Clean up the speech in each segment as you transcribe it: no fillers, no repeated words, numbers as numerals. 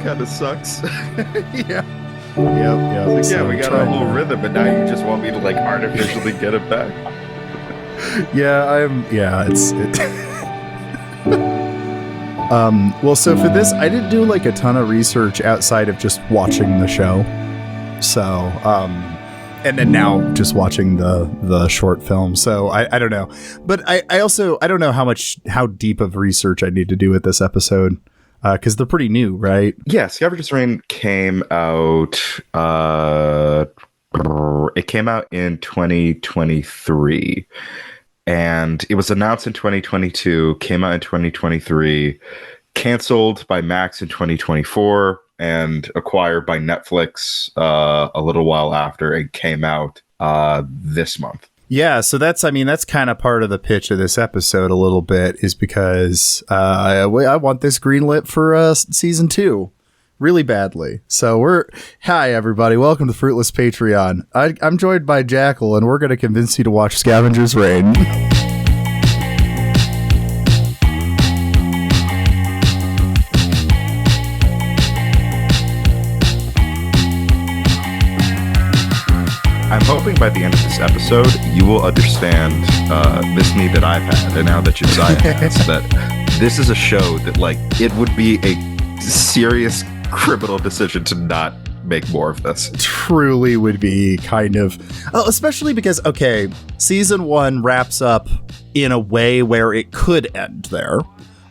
kind of sucks. Yeah. Yep. Like, yeah, we got a whole rhythm, and now you just want me to like artificially get it back. Well, so for this, I didn't do like a ton of research outside of just watching the show. So, and then now just watching the short film. So I don't know, but I don't know how deep of research I need to do with this episode. Because they're pretty new, right? Yeah, Scavengers Reign came out. It came out in 2023, and it was announced in 2022. Came out in 2023, canceled by Max in 2024, and acquired by Netflix a little while after, and came out this month. Yeah, so that's kind of part of the pitch of this episode a little bit, is because I want this greenlit for season 2 really badly. So hi everybody, welcome to Fruitless Patreon. I'm joined by Jackal, and we're going to convince you to watch Scavengers Reign. I'm hoping by the end of this episode, you will understand this need that I've had, and now that Josiah has, that this is a show that, like, it would be a serious criminal decision to not make more of this. Truly would be kind of... especially because, okay, season 1 wraps up in a way where it could end there,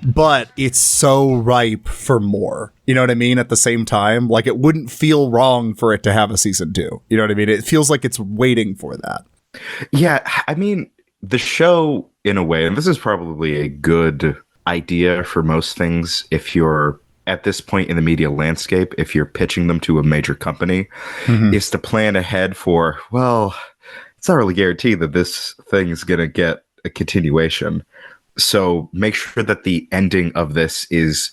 but it's so ripe for more. You know what I mean? At the same time, like, it wouldn't feel wrong for it to have a season 2. You know what I mean? It feels like it's waiting for that. Yeah, I mean, the show, in a way, and this is probably a good idea for most things if you're at this point in the media landscape, if you're pitching them to a major company, is to plan ahead for, well, it's not really guaranteed that this thing is going to get a continuation. So make sure that the ending of this is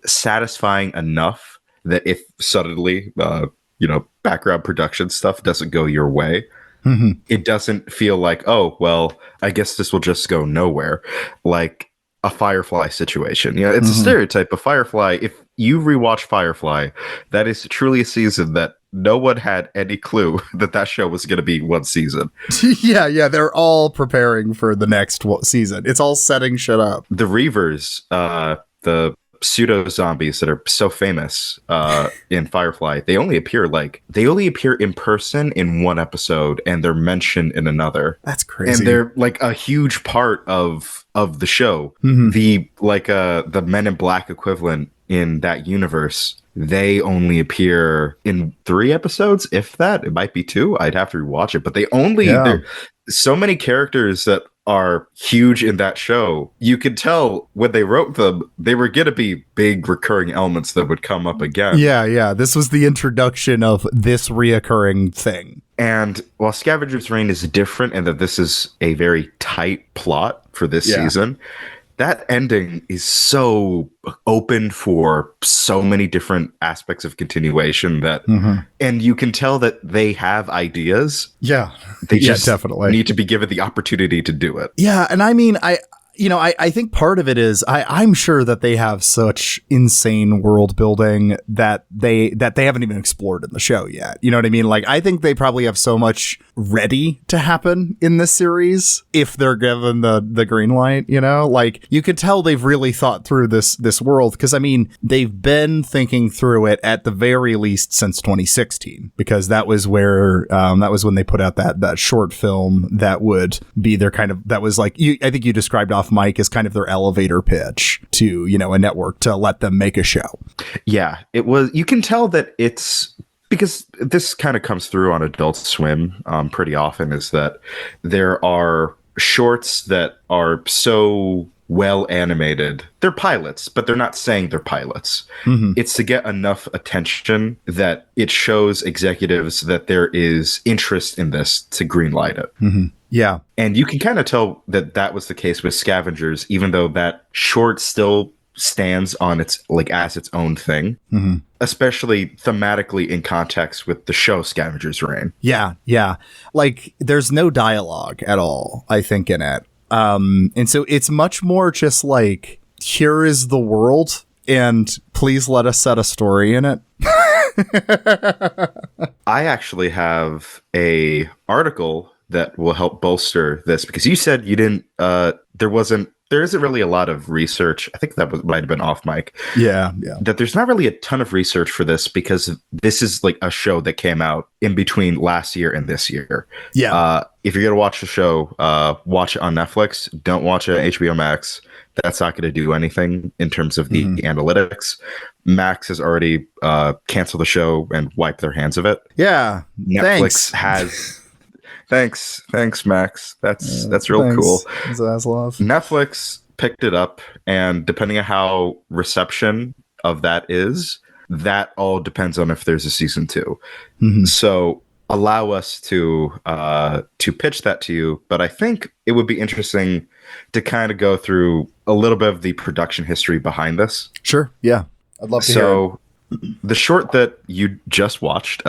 satisfying enough that if suddenly, background production stuff doesn't go your way, it doesn't feel like, oh, well, I guess this will just go nowhere. Like a Firefly situation. Yeah, it's a stereotype of Firefly. If you rewatch Firefly, that is truly a season that no one had any clue that show was going to be one season. Yeah, they're all preparing for the next season. It's all setting shit up. The Reavers, the pseudo zombies that are so famous in Firefly, they only appear in person in one episode, and they're mentioned in another. That's crazy. And they're like a huge part of the show. The Men in Black equivalent in that universe, they only appear in 3 episodes, if that. It might be 2. I'd have to rewatch it, but there's so many characters that are huge in that show. You could tell when they wrote them, they were going to be big recurring elements that would come up again. Yeah. This was the introduction of this reoccurring thing. And while Scavengers Reign is different in that this is a very tight plot for this season, that ending is so open for so many different aspects of continuation that, and you can tell that they have ideas. Yeah. They just definitely need to be given the opportunity to do it. Yeah. And I mean, I think part of it is I'm sure that they have such insane world building that they haven't even explored in the show yet. You know what I mean? Like, I think they probably have so much ready to happen in this series if they're given the green light, you know? Like, you could tell they've really thought through this world, because I mean, they've been thinking through it at the very least since 2016, because that was where that was when they put out that short film that would be their kind of, that was like, I think you described off mic as kind of their elevator pitch to, a network to let them make a show. Yeah, it was. You can tell that it's because this kind of comes through on Adult Swim pretty often, is that there are shorts that are so well animated. They're pilots, but they're not saying they're pilots. It's to get enough attention that it shows executives that there is interest in this to greenlight it. Yeah. And you can kind of tell that was the case with Scavengers, even though that short still stands on its, like, as its own thing, especially thematically in context with the show Scavengers Reign. Yeah. Like, there's no dialogue at all, I think, in it. And so it's much more just like, here is the world, and please let us set a story in it. I actually have a article that will help bolster this, because you said you didn't there isn't really a lot of research. I think might have been off mic. Yeah. That there's not really a ton of research for this, because this is like a show that came out in between last year and this year. Yeah. If you're gonna watch the show, watch it on Netflix. Don't watch it on HBO Max. That's not going to do anything in terms of the analytics. Max has already canceled the show and wiped their hands of it. Yeah. Netflix has. Thanks, Max. That's real cool. Netflix picked it up, and depending on how reception of that is, that all depends on if there's a season 2. So allow us to pitch that to you. But I think it would be interesting to kind of go through a little bit of the production history behind this. Sure. Yeah. I'd love to hear it. So the short that you just watched,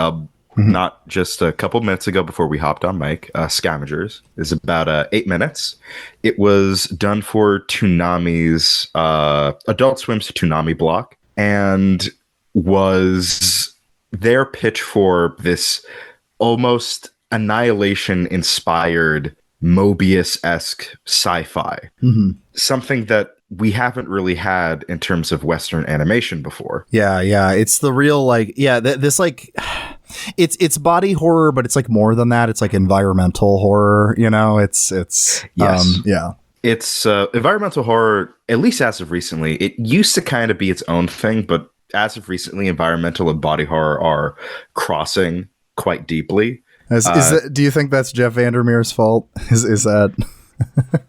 not just a couple minutes ago before we hopped on mic, Scavengers, is about 8 minutes. It was done for Toonami's Adult Swim's Toonami block, and was their pitch for this almost Annihilation-inspired Mobius-esque sci-fi. Something that we haven't really had in terms of Western animation before. Yeah. It's the real, like, this, like, it's body horror, but it's like more than that. It's like environmental horror, you know? It's yes. Yeah. It's environmental horror, at least as of recently. It used to kind of be its own thing, but as of recently, environmental and body horror are crossing quite deeply. Do you think that's Jeff VanderMeer's fault? Is that...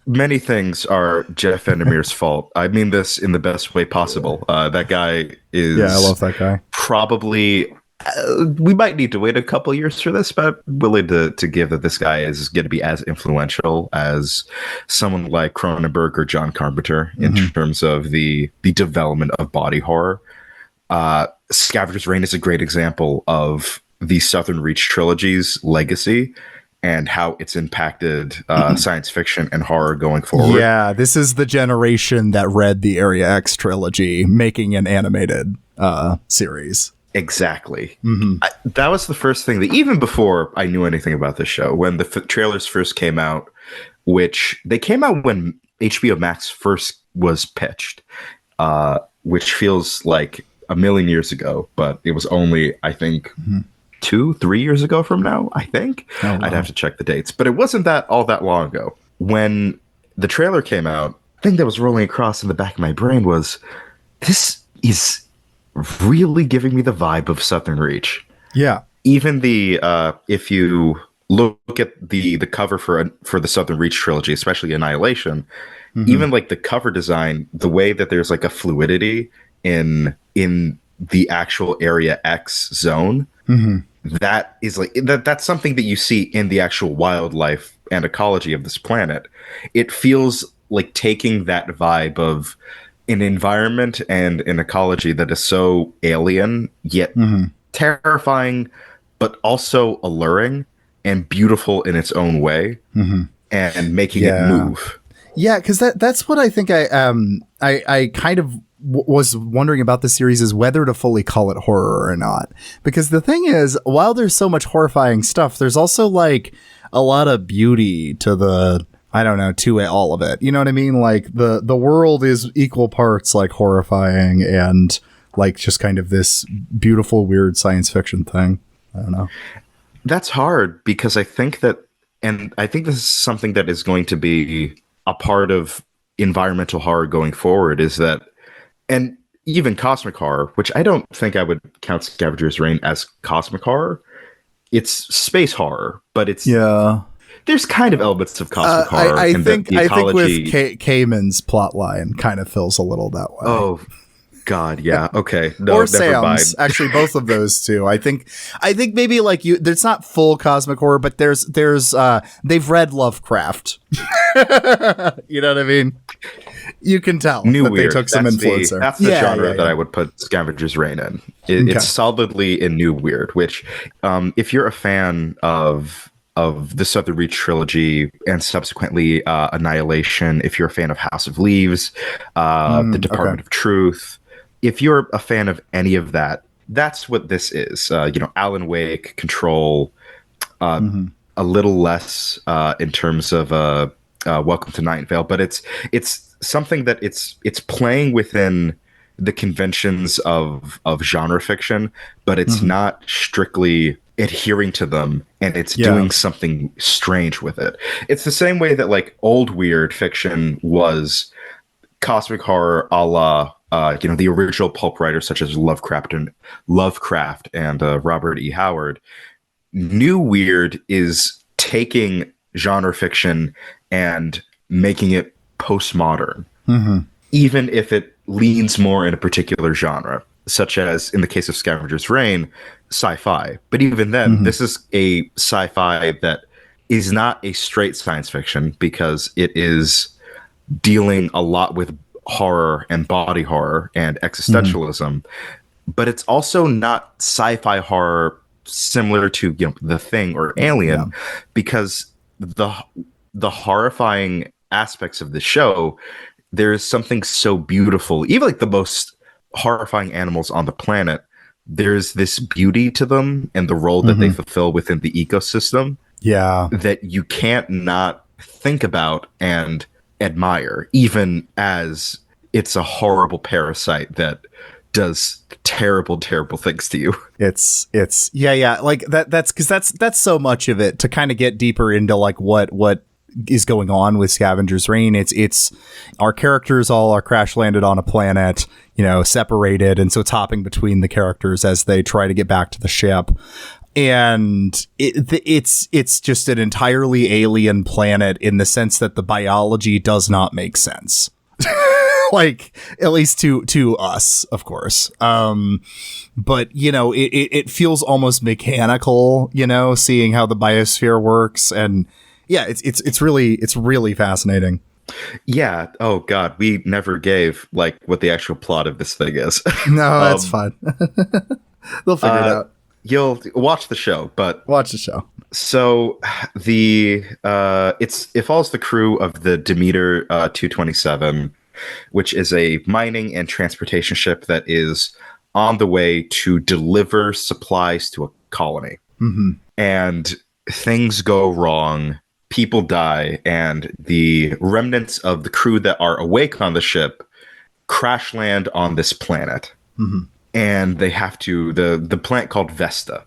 Many things are Jeff VanderMeer's fault. I mean this in the best way possible. That guy is... Yeah, I love that guy. Probably... we might need to wait a couple years for this, but I'm willing to give that this guy is going to be as influential as someone like Cronenberg or John Carpenter in terms of the development of body horror. Scavengers Reign is a great example of the Southern Reach trilogy's legacy and how it's impacted science fiction and horror going forward. Yeah, this is the generation that read the Area X trilogy, making an animated series. Exactly. That was the first thing that, even before I knew anything about this show, when the trailers first came out, which they came out when HBO Max first was pitched, which feels like a million years ago, but it was only, I think, 2-3 years ago from now, I think. Oh, wow. I'd have to check the dates, but it wasn't all that long ago. When the trailer came out, the thing that was rolling across in the back of my brain was, this is really giving me the vibe of Southern Reach. Yeah. Even if you look at the cover for the Southern Reach trilogy, especially Annihilation, even like the cover design, the way that there's like a fluidity in the actual Area X zone, that is like that's something that you see in the actual wildlife and ecology of this planet. It feels like taking that vibe of an environment and an ecology that is so alien yet terrifying, but also alluring and beautiful in its own way, and making it move. Yeah, because that's what I think. I kind of was wondering about this series, is whether to fully call it horror or not. Because the thing is, while there's so much horrifying stuff, there's also like a lot of beauty to to all of it. You know what I mean? Like the world is equal parts like horrifying and like just kind of this beautiful, weird science fiction thing. I don't know. That's hard, because I think this is something that is going to be a part of environmental horror going forward, is that, and even cosmic horror, which I don't think I would count Scavengers Reign as cosmic horror. It's space horror, but it's there's kind of elements of cosmic horror. I think with Cayman's plotline kind of feels a little that way. Oh God, yeah, okay. No, or Sam's, actually, both of those two. I think maybe like there's not full cosmic horror, but there's they've read Lovecraft. You know what I mean? You can tell new that weird. They took some influence there. That's the genre that I would put Scavengers Reign in. It's solidly in new weird, which if you're a fan of the Southern Reach trilogy and subsequently Annihilation, if you're a fan of House of Leaves, The Department of Truth, if you're a fan of any of that, that's what this is. Alan Wake, Control, a little less in terms of Welcome to Night Vale, but it's something that it's playing within the conventions of genre fiction, but it's not strictly adhering to them, and it's doing something strange with it. It's the same way that like old weird fiction was cosmic horror, a la the original pulp writers such as Lovecraft and Robert E. Howard. New weird is taking genre fiction and making it postmodern, even if it leans more in a particular genre, such as in the case of Scavengers Reign, sci-fi. But even then, this is a sci-fi that is not a straight science fiction, because it is dealing a lot with horror and body horror and existentialism. But it's also not sci-fi horror similar to The Thing or Alien, because the horrifying aspects of the show, there's something so beautiful. Even like the most horrifying animals on the planet, there's this beauty to them and the role that they fulfill within the ecosystem that you can't not think about and admire, even as it's a horrible parasite that does terrible things to you. It's like that's because that's so much of it. To kind of get deeper into like what is going on with Scavengers Reign, it's our characters all are crash landed on a planet, separated, and so it's hopping between the characters as they try to get back to the ship. And it's just an entirely alien planet in the sense that the biology does not make sense. Like, at least to us, of course. But it feels almost mechanical, seeing how the biosphere works. And yeah, it's really fascinating. Yeah. Oh God, we never gave like what the actual plot of this thing is. No, that's fine. They'll figure it out. You'll watch the show, but watch the show. So it follows the crew of the Demeter 227, which is a mining and transportation ship that is on the way to deliver supplies to a colony. And things go wrong. People die, and the remnants of the crew that are awake on the ship crash land on this planet. And they have to, the planet called Vesta.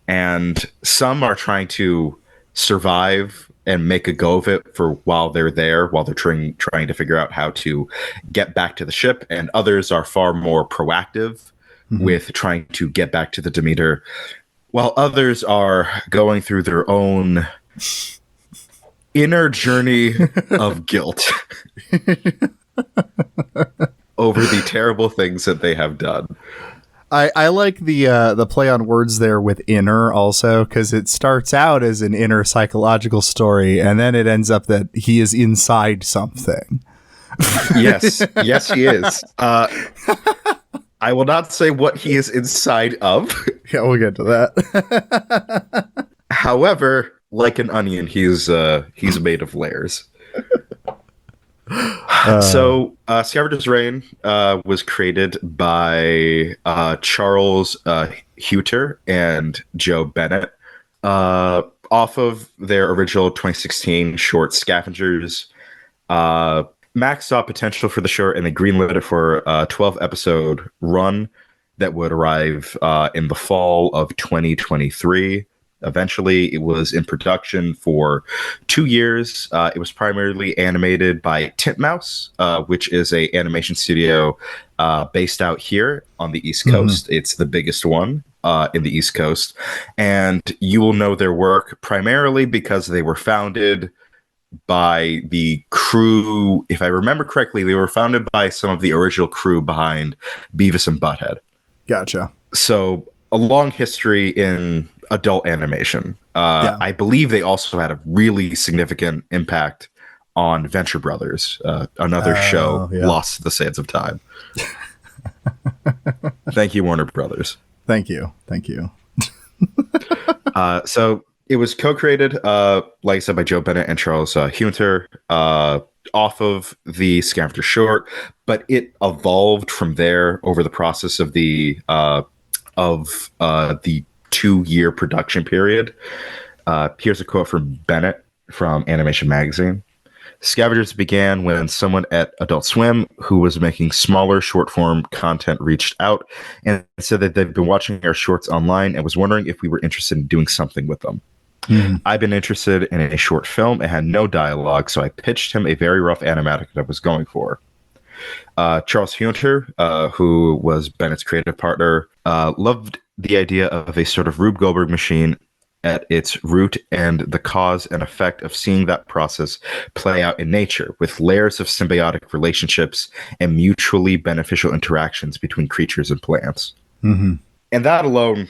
And some are trying to survive and make a go of it for while they're there, while they're trying to figure out how to get back to the ship. And others are far more proactive with trying to get back to the Demeter, while others are going through their own inner journey of guilt over the terrible things that they have done. I like the play on words there with inner also, because it starts out as an inner psychological story, and then it ends up that he is inside something. Yes, he is. I will not say what he is inside of. Yeah, we'll get to that. However, like an onion, he's made of layers. So Scavengers Reign was created by Charles Huter and Joe Bennett off of their original 2016 short Scavengers. Max saw potential for the short, and they greenlit it for a 12-episode run that would arrive in the fall of 2023. Eventually, it was in production for 2 years. It was primarily animated by Titmouse, which is a animation studio based out here on the East Coast. It's the biggest one in the East Coast. And you will know their work primarily because they were founded by the crew. If I remember correctly, they were founded by some of the original crew behind Beavis and Butthead. Gotcha. So a long history in adult animation. I believe they also had a really significant impact on Venture Brothers, another show lost to the sands of time. Thank you, Warner Brothers. Thank you. So It was co-created, like I said, by Joe Bennett and Charles Hunter, off of the Scavenger short, but it evolved from there over the process of the 2-year production period. Here's a quote from Bennett from Animation Magazine. Scavengers began when someone at Adult Swim who was making smaller short-form content reached out and said that they've been watching our shorts online and was wondering if we were interested in doing something with them. I've been interested in a short film. It had no dialogue, so I pitched him a very rough animatic that I was going for. Charles Hunter, who was Bennett's creative partner, loved the idea of a sort of Rube Goldberg machine at its root and the cause and effect of seeing that process play out in nature with layers of symbiotic relationships and mutually beneficial interactions between creatures and plants. And that alone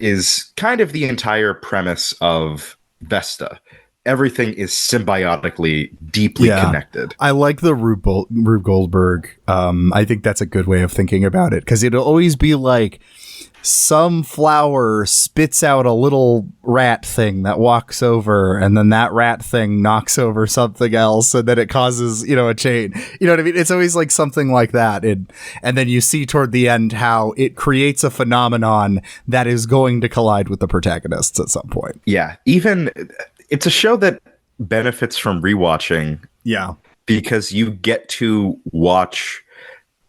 is kind of the entire premise of Vesta. Everything is symbiotically deeply connected. I like the Rube Goldberg. I think that's a good way of thinking about it, because it'll always be like some flower spits out a little rat thing that walks over, and then that rat thing knocks over something else, and then it causes, a chain. You know what I mean? It's always like something like that. And then you see toward the end how it creates a phenomenon that is going to collide with the protagonists at some point. Yeah. Even it's a show that benefits from rewatching. Yeah. Because you get to watch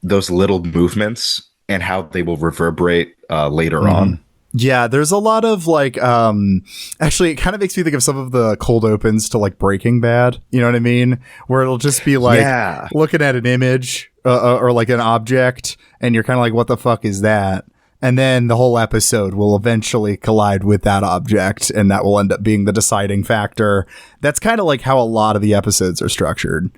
those little movements and how they will reverberate later on. Yeah, there's a lot of like, actually, it kind of makes me think of some of the cold opens to like Breaking Bad. You know what I mean? Where it'll just be like looking at an image or like an object, and you're kind of like, what the fuck is that? And then the whole episode will eventually collide with that object, and that will end up being the deciding factor. That's kind of like how a lot of the episodes are structured.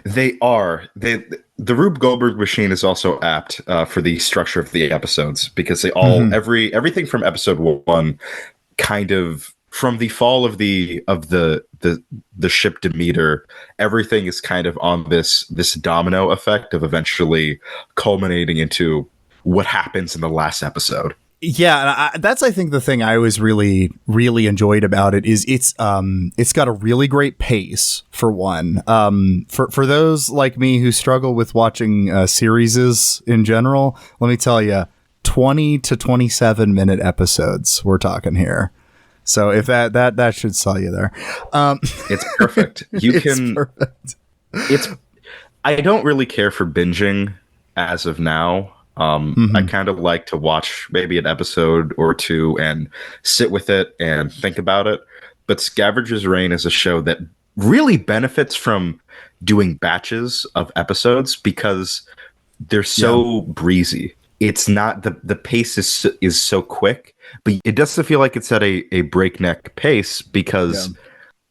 They are. The Rube Goldberg machine is also apt for the structure of the episodes, because they all everything from episode 1, kind of from the fall of the ship Demeter, everything is kind of on this domino effect of eventually culminating into what happens in the last episode. Yeah, that's I think the thing I always really, really enjoyed about it is it's got a really great pace for one. For those like me who struggle with watching series in general, let me tell you, 20 to 27 minute episodes we're talking here. So if that should sell you there. It's perfect. I don't really care for binging as of now. I kind of like to watch maybe an episode or two and sit with it and think about it. But Scavengers Reign is a show that really benefits from doing batches of episodes because they're so breezy. It's not the pace is so quick, but it doesn't feel like it's at a breakneck pace because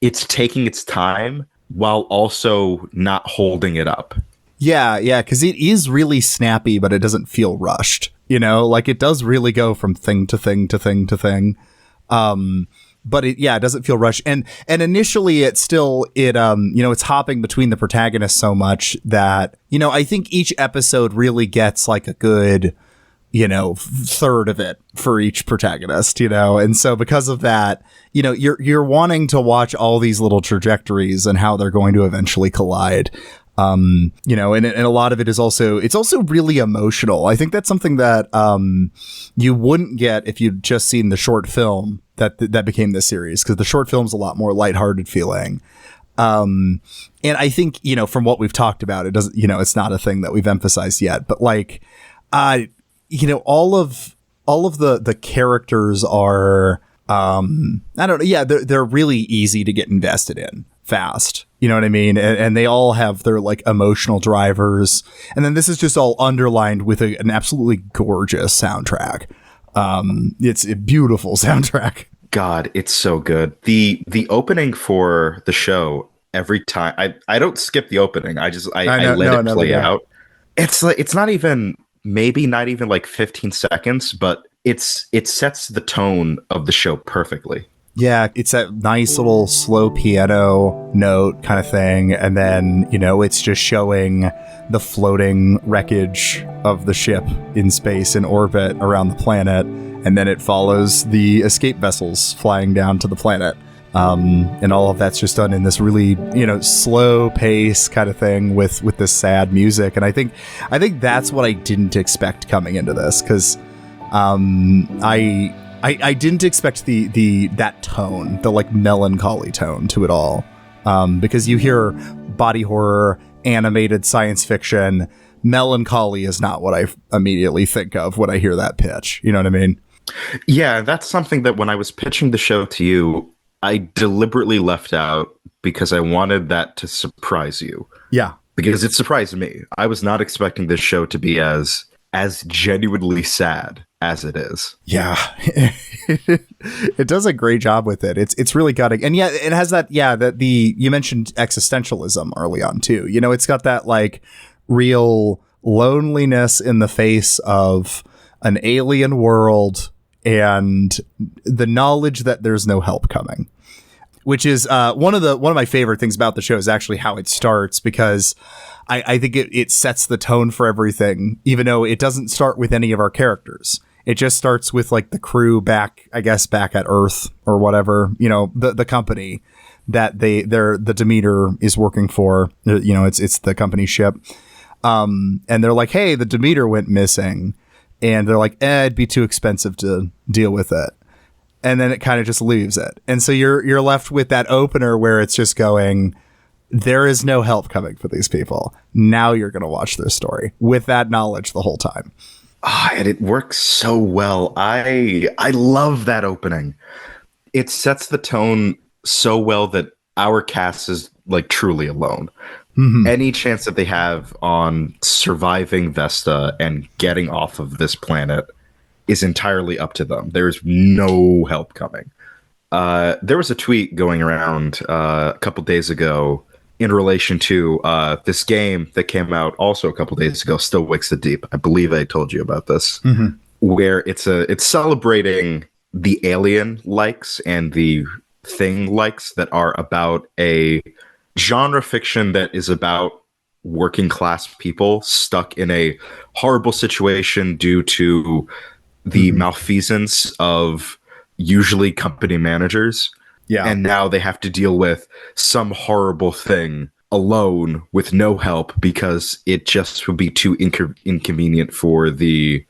it's taking its time while also not holding it up. Yeah, because it is really snappy, but it doesn't feel rushed. Like it does really go from thing to thing to thing to thing. But it doesn't feel rushed. And initially it's still, it's hopping between the protagonists so much that, I think each episode really gets like a good, third of it for each protagonist, and so because of that, you're wanting to watch all these little trajectories and how they're going to eventually collide. And a lot of it is also really emotional. I think that's something that you wouldn't get if you'd just seen the short film that became this series, because the short film's a lot more lighthearted feeling. And I think, from what we've talked about, it doesn't, it's not a thing that we've emphasized yet, but like, all of the characters are, I don't know. Yeah, they're really easy to get invested in fast. You know what I mean? And they all have their like emotional drivers. And then this is just all underlined with an absolutely gorgeous soundtrack. It's a beautiful soundtrack. God, it's so good. The opening for the show, every time I don't skip the opening. I let it play out. It's like, it's not even like 15 seconds, but it sets the tone of the show perfectly. Yeah, it's that nice little slow piano note kind of thing. And then, it's just showing the floating wreckage of the ship in space in orbit around the planet. And then it follows the escape vessels flying down to the planet. And all of that's just done in this really, slow pace kind of thing with this sad music. And I think that's what I didn't expect coming into this, because I didn't expect that tone, the like melancholy tone to it all, because you hear body horror, animated science fiction. Melancholy is not what I immediately think of when I hear that pitch. You know what I mean? Yeah, that's something that when I was pitching the show to you, I deliberately left out because I wanted that to surprise you. Yeah. Because it surprised me. I was not expecting this show to be as genuinely sad as it is. Yeah. It does a great job with it. It's really gutting. And yeah, it has that, you mentioned existentialism early on too. It's got that like real loneliness in the face of an alien world and the knowledge that there's no help coming, which is one of my favorite things about the show is actually how it starts, because I think it sets the tone for everything, even though it doesn't start with any of our characters. It just starts with like the crew back at Earth or whatever, the company that the Demeter is working for, it's the company ship. And they're like, hey, the Demeter went missing. And they're like, it'd be too expensive to deal with it. And then it kind of just leaves it. And so you're left with that opener where it's just going, there is no help coming for these people. Now you're going to watch their story with that knowledge the whole time. And it works so well. I love that opening. It sets the tone so well that our cast is like truly alone. Mm-hmm. Any chance that they have on surviving Vesta and getting off of this planet is entirely up to them. There's no help coming. There was a tweet going around a couple days ago in relation to this game that came out also a couple days ago, Still Wakes the Deep. I believe I told you about this, where it's celebrating the alien likes and the thing likes that are about a genre fiction that is about working class people stuck in a horrible situation due to the malfeasance of usually company managers. Yeah. And now they have to deal with some horrible thing alone with no help because it just would be too inconvenient for the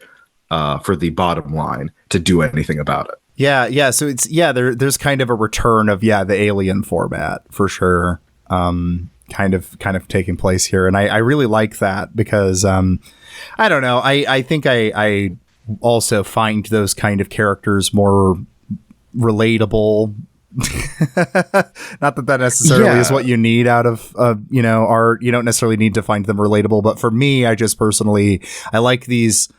bottom line to do anything about it. Yeah. So it's, there's kind of a return of, the alien format for sure. Kind of taking place here. And I really like that because, I don't know. I think I also find those kind of characters more relatable. Not that necessarily is what you need out of, art. You don't necessarily need to find them relatable, but for me, I just personally, I like these.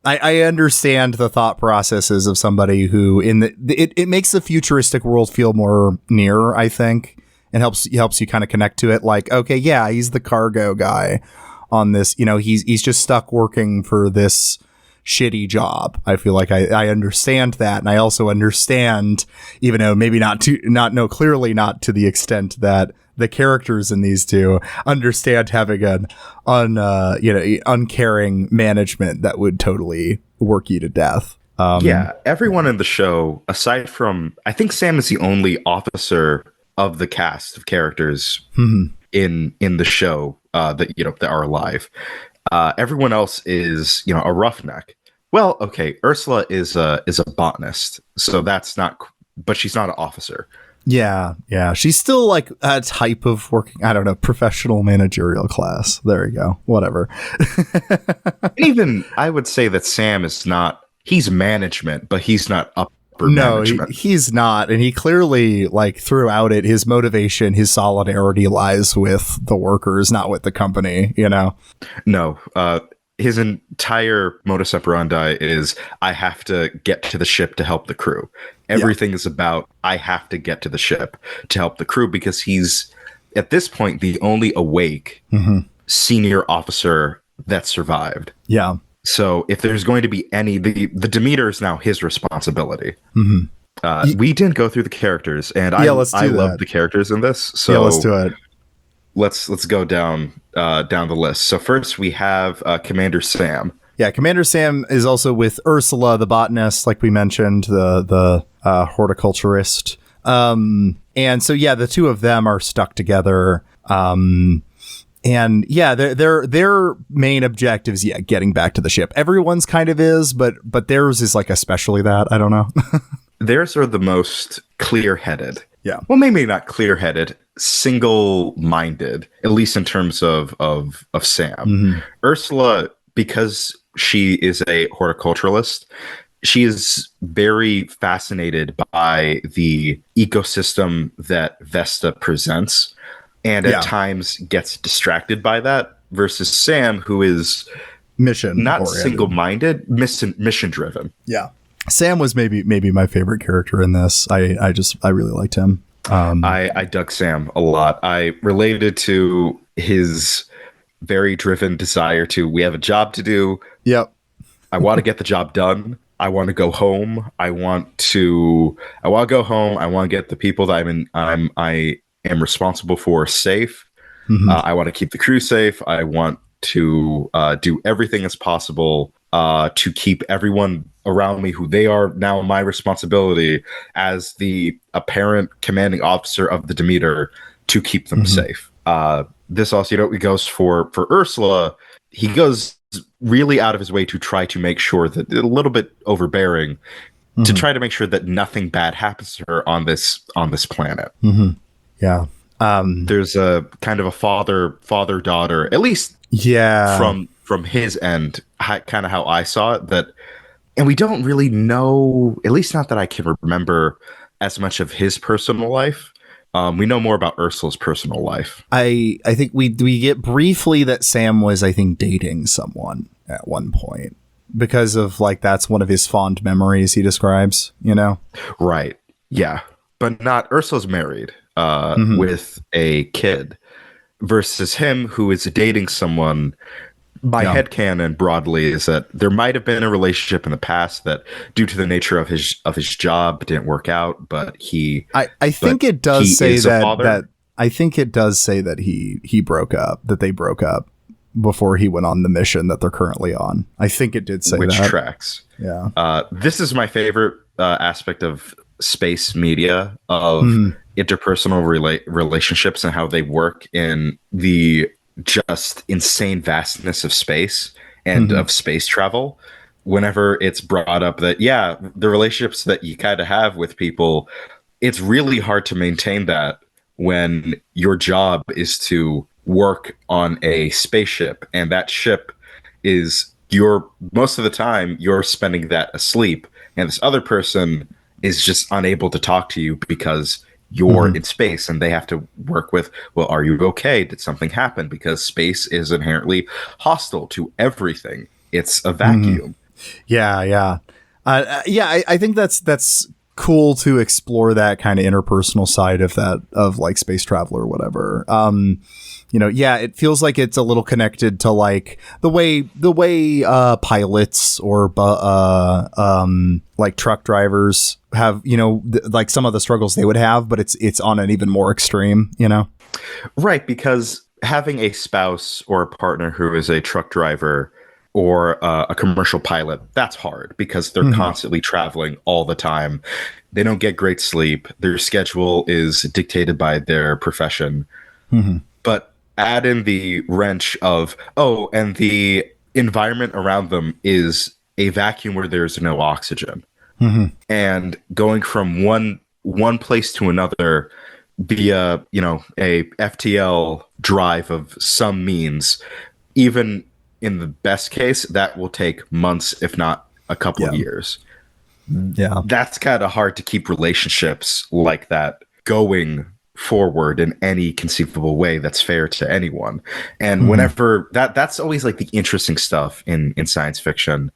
I understand the thought processes of somebody who it makes the futuristic world feel more near, I think. And helps you kind of connect to it. Like, okay, yeah, he's the cargo guy on this. He's just stuck working for this shitty job. I feel like I understand that, and I also understand, even though maybe clearly not to the extent that the characters in these two understand having an uncaring management that would totally work you to death. Everyone in the show, aside from, I think Sam is the only officer of the cast of characters in the show that are alive. Everyone else is a roughneck. Well, okay, Ursula is a botanist, so that's not, but she's not an officer. Yeah, she's still like a type of working, I don't know, professional managerial class. There you go. Whatever. Even I would say that Sam is not. He's management, but he's not up. No, he's not. And he clearly, like, throughout it, his motivation, his solidarity lies with the workers, not with the company, No, his entire modus operandi is, I have to get to the ship to help the crew. Everything is about, I have to get to the ship to help the crew, because he's, at this point, the only awake senior officer that survived. Yeah. So if there's going to be the Demeter is now his responsibility. We didn't go through the characters, and I love the characters in this. So let's do it. Let's go down the list. So first we have Commander Sam, Yeah, Commander Sam is also with Ursula, the botanist, like we mentioned, the horticulturist. And so, yeah, the two of them are stuck together. And yeah, their main objective is, getting back to the ship. Everyone's kind of is, but theirs is like especially that. I don't know. Theirs are the most clear-headed. Yeah. Well, maybe not clear-headed, single-minded, at least in terms of Sam. Mm-hmm. Ursula, because she is a horticulturalist, she is very fascinated by the ecosystem that Vesta presents, and at times gets distracted by that, versus Sam, who is not single-minded, mission-driven. Yeah. Sam was maybe my favorite character in this. I really liked him. I dug Sam a lot. I related to his very driven desire to, we have a job to do. Yep. I want to get the job done. I want to go home. I want to go home. I want to get the people that I am responsible for safe. Mm-hmm. I want to keep the crew safe. I want to do everything as possible to keep everyone around me who they are now my responsibility as the apparent commanding officer of the Demeter to keep them safe. This also, it goes for Ursula. He goes really out of his way to try to make sure that, a little bit overbearing, to try to make sure that nothing bad happens to her on this planet. Mm-hmm. Yeah. There's a kind of a father-daughter, at least from his end, kind of how I saw it, that, and we don't really know, at least not that I can remember, as much of his personal life. We know more about Ursula's personal life. I think we get briefly that Sam was, I think, dating someone at one point, because of, like, that's one of his fond memories he describes, Right. Yeah. But not, Ursula's married with a kid, versus him, who is dating someone. My headcanon broadly is that there might have been a relationship in the past that, due to the nature of his job, didn't work out. But I think it does say that I think it does say that he broke up, that they broke up before he went on the mission that they're currently on. I think it did say that. Which tracks. Yeah. This is my favorite aspect of space media, of interpersonal relationships and how they work in the just insane vastness of space and of space travel. Whenever it's brought up that, the relationships that you kind of have with people, it's really hard to maintain that when your job is to work on a spaceship, and that ship is most of the time you're spending that asleep, and this other person is just unable to talk to you because you're in space, and they have to work with, well, are you okay? Did something happen? Because space is inherently hostile to everything. It's a vacuum. Yeah. I think that's cool to explore that kind of interpersonal side of that, of like space travel or whatever. It feels like it's a little connected to like the way pilots or like truck drivers have, like some of the struggles they would have, but it's on an even more extreme, Right, because having a spouse or a partner who is a truck driver or a commercial pilot, that's hard because they're constantly traveling all the time. They don't get great sleep. Their schedule is dictated by their profession. But add in the wrench of, and the environment around them is a vacuum where there's no oxygen. And going from one place to another via, a FTL drive of some means, even in the best case, that will take months, if not a couple of years. Yeah. That's kind of hard to keep relationships like that going forward in any conceivable way that's fair to anyone. And whenever that's always like the interesting stuff in science fiction,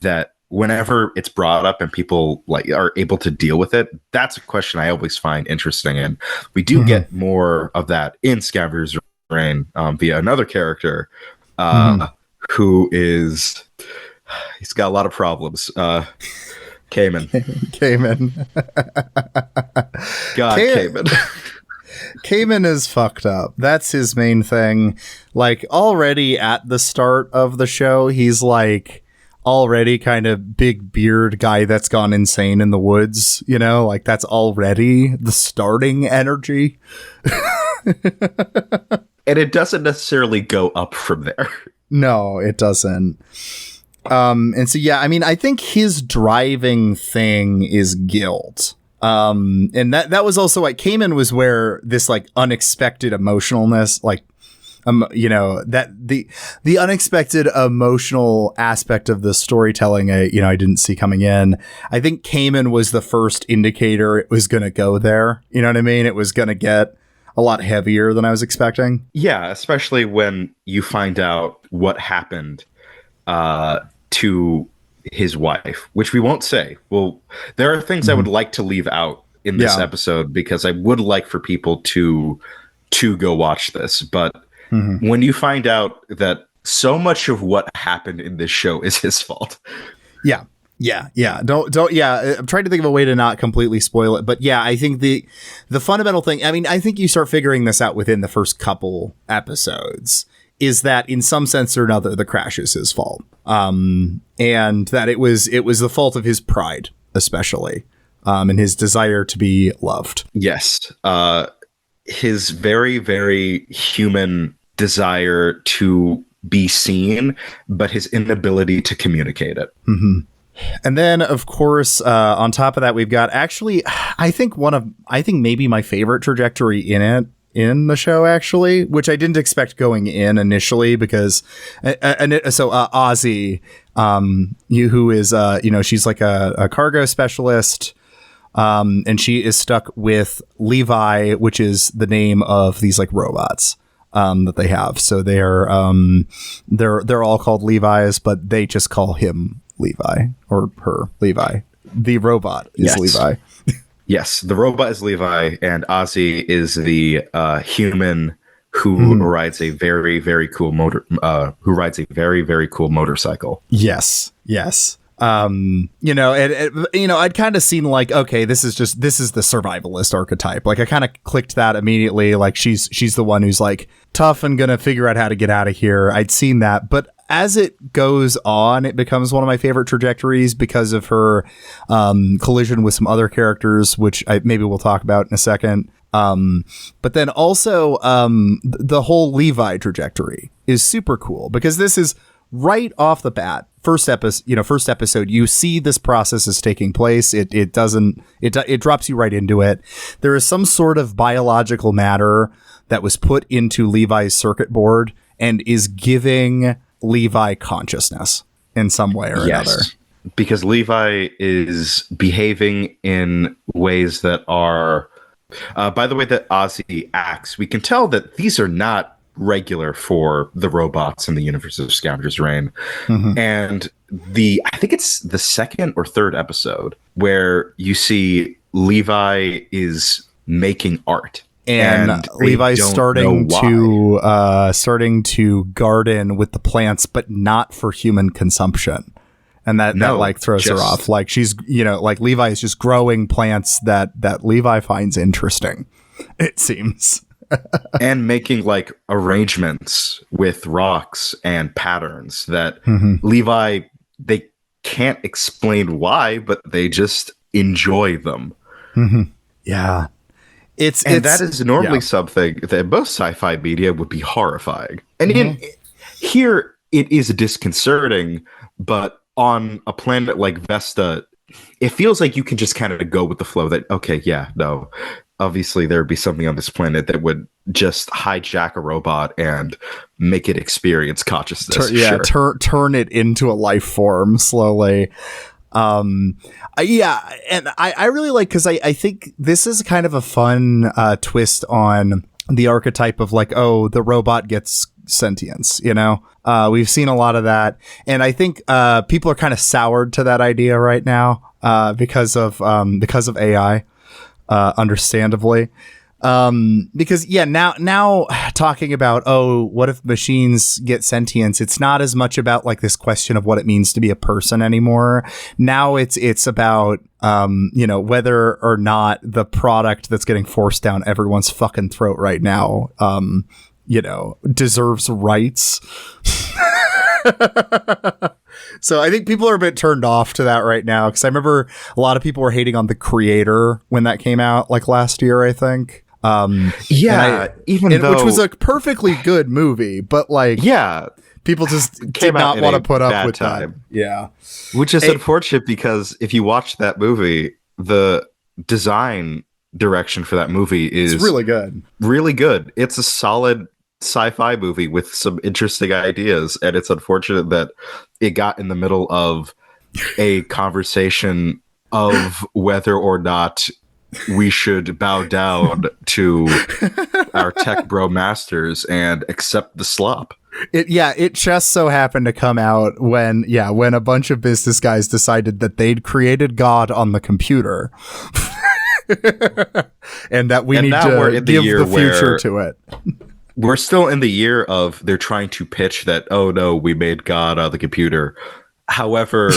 that whenever it's brought up and people like are able to deal with it, that's a question I always find interesting. And we do get more of that in Scavengers Reign via another character who is, he's got a lot of problems. Cayman. Cayman. God, Cayman. Cayman is fucked up. That's his main thing. Like, already at the start of the show, he's like already kind of big beard guy that's gone insane in the woods, you know? Like, that's already the starting energy. And it doesn't necessarily go up from there. No, it doesn't. And so, yeah, I mean, I think his driving thing is guilt. And that was also like Cayman was where this like unexpected emotionalness, like, you know, that the unexpected emotional aspect of the storytelling, I didn't see coming in. I think Cayman was the first indicator it was going to go there. You know what I mean? It was going to get a lot heavier than I was expecting. Yeah, especially when you find out what happened to his wife, which we won't say. Well, there are things I would like to leave out in this episode because I would like for people to go watch this. But when you find out that so much of what happened in this show is his fault. Yeah. Don't. I'm trying to think of a way to not completely spoil it, but yeah, I think the fundamental thing. I mean, I think you start figuring this out within the first couple episodes. Is that in some sense or another, the crash is his fault, and that it was the fault of his pride, especially, and his desire to be loved. Yes, his very, very human desire to be seen, but his inability to communicate it. Mm-hmm. And then, of course, on top of that, we've got actually, I think maybe my favorite trajectory in the show, actually, which I didn't expect going in initially because, Ozzy, who is, she's like a cargo specialist, and she is stuck with Levi, which is the name of these like robots that they have. So they're all called Levi's, but they just call him Levi or her Levi. The robot is Levi. Yes, the robot is Levi, and Ozzy is the human who rides a very, very cool motorcycle. Yes. I'd kind of seen like, okay, this is the survivalist archetype. Like I kind of clicked that immediately. Like she's the one who's like tough and gonna figure out how to get out of here. I'd seen that, but as it goes on, it becomes one of my favorite trajectories because of her collision with some other characters, which maybe we'll talk about in a second. But then also the whole Levi trajectory is super cool because this is right off the bat. First episode, you see this process is taking place. It drops you right into it. There is some sort of biological matter that was put into Levi's circuit board and is giving Levi consciousness in some way or another. Because Levi is behaving in ways that are, by the way that Ozzy acts, we can tell that these are not regular for the robots in the universe of Scavengers Reign. And I think it's the second or third episode where you see Levi is making art. And Levi's starting to garden with the plants, but not for human consumption. And that throws her off. Like she's, like Levi is just growing plants that Levi finds interesting, it seems. And making like arrangements with rocks and patterns that Levi, they can't explain why, but they just enjoy them. Yeah. That is normally something that most sci-fi media would be horrifying. And here it is disconcerting, but on a planet like Vesta, it feels like you can just kind of go with the flow that, okay, obviously there would be something on this planet that would just hijack a robot and make it experience consciousness. Turn it into a life form slowly. And I really like, because I think this is kind of a fun twist on the archetype of like, oh, the robot gets sentience, we've seen a lot of that, and I think people are kind of soured to that idea right now because of AI, understandably. Because now talking about, oh, what if machines get sentience? It's not as much about like this question of what it means to be a person anymore. Now it's about, whether or not the product that's getting forced down everyone's fucking throat right now, deserves rights. So I think people are a bit turned off to that right now, because I remember a lot of people were hating on The Creator when that came out, like last year, I think. Which was a perfectly good movie, but like, people just did not want to put up with that. Yeah, which is unfortunate, because if you watch that movie, the design direction for that movie is really good. Really good. It's a solid sci-fi movie with some interesting ideas, and it's unfortunate that it got in the middle of a conversation of whether or not we should bow down to our tech bro masters and accept the slop. It just so happened to come out when a bunch of business guys decided that they'd created God on the computer. And that we need to give the future to it. We're still in the year of they're trying to pitch that, oh no, we made God on the computer. However,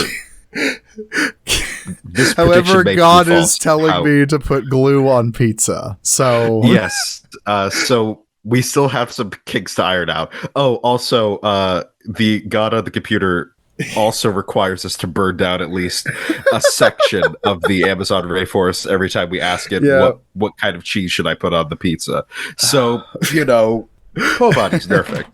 God is telling me to put glue on pizza. So yes, so we still have some kinks to iron out. Oh, also, the God on the computer also requires us to burn down at least a section of the Amazon rainforest every time we ask it, what kind of cheese should I put on the pizza? So, Pobody's nerfing.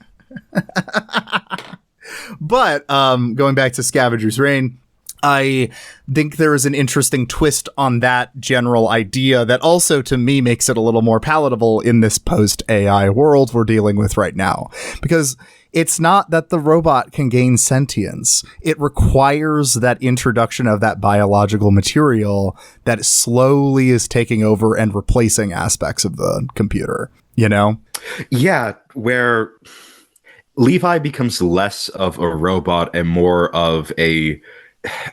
But going back to Scavengers Reign, I think there is an interesting twist on that general idea that also, to me, makes it a little more palatable in this post-AI world we're dealing with right now. Because it's not that the robot can gain sentience. It requires that introduction of that biological material that slowly is taking over and replacing aspects of the computer, Yeah, where Levi becomes less of a robot and more of a...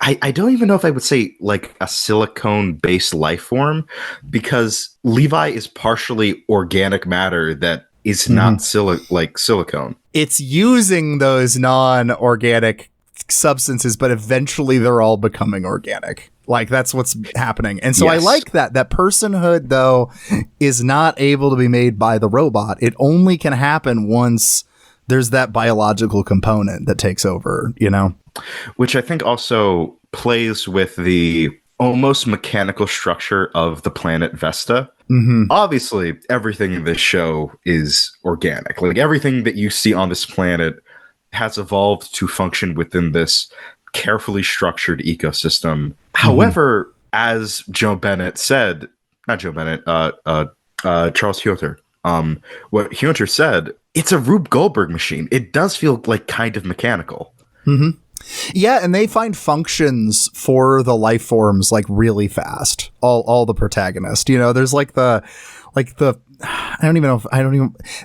I don't even know if I would say like a silicone-based life form, because Levi is partially organic matter that is not silicone. It's using those non-organic substances, but eventually they're all becoming organic. Like, that's what's happening. And so yes. I like that personhood, though, is not able to be made by the robot. It only can happen once there's that biological component that takes over, Which I think also plays with the almost mechanical structure of the planet Vesta. Mm-hmm. Obviously, everything in this show is organic. Like, everything that you see on this planet has evolved to function within this carefully structured ecosystem. Mm-hmm. However, as Charles Hunter, what Hunter said, it's a Rube Goldberg machine. It does feel like kind of mechanical. Mm-hmm. Yeah, and they find functions for the life forms like really fast. All the protagonists, there's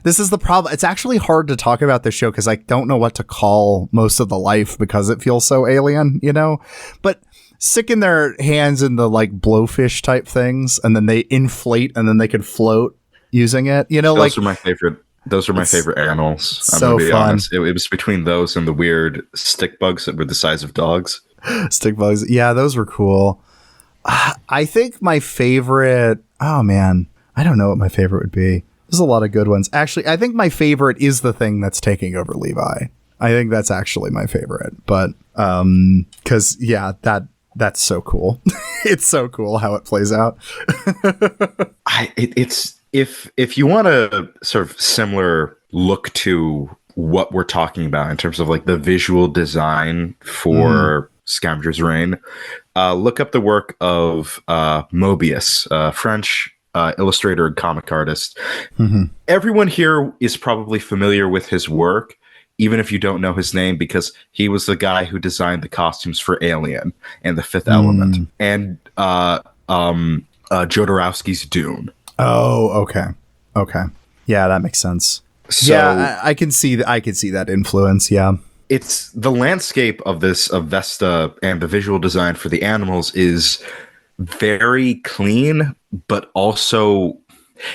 this is the problem. It's actually hard to talk about this show because I don't know what to call most of the life because it feels so alien, but sticking their hands in the like blowfish type things and then they inflate and then they can float using it, Those are my favorite. Those are my favorite animals. I'm so gonna be fun. Honest. It was between those and the weird stick bugs that were the size of dogs. Stick bugs. Yeah, those were cool. I think my favorite... Oh, man. I don't know what my favorite would be. There's a lot of good ones. Actually, I think my favorite is the thing that's taking over Levi. I think that's actually my favorite. But, because, that's so cool. It's so cool how it plays out. If you want a sort of similar look to what we're talking about in terms of like the visual design for Scavengers Reign, look up the work of Mobius, French illustrator and comic artist. Mm-hmm. Everyone here is probably familiar with his work, even if you don't know his name, because he was the guy who designed the costumes for Alien and The Fifth Element and Jodorowsky's Dune. Oh, okay. Yeah, that makes sense. So, yeah, I can see that influence. Yeah, it's the landscape of Vesta and the visual design for the animals is very clean, but also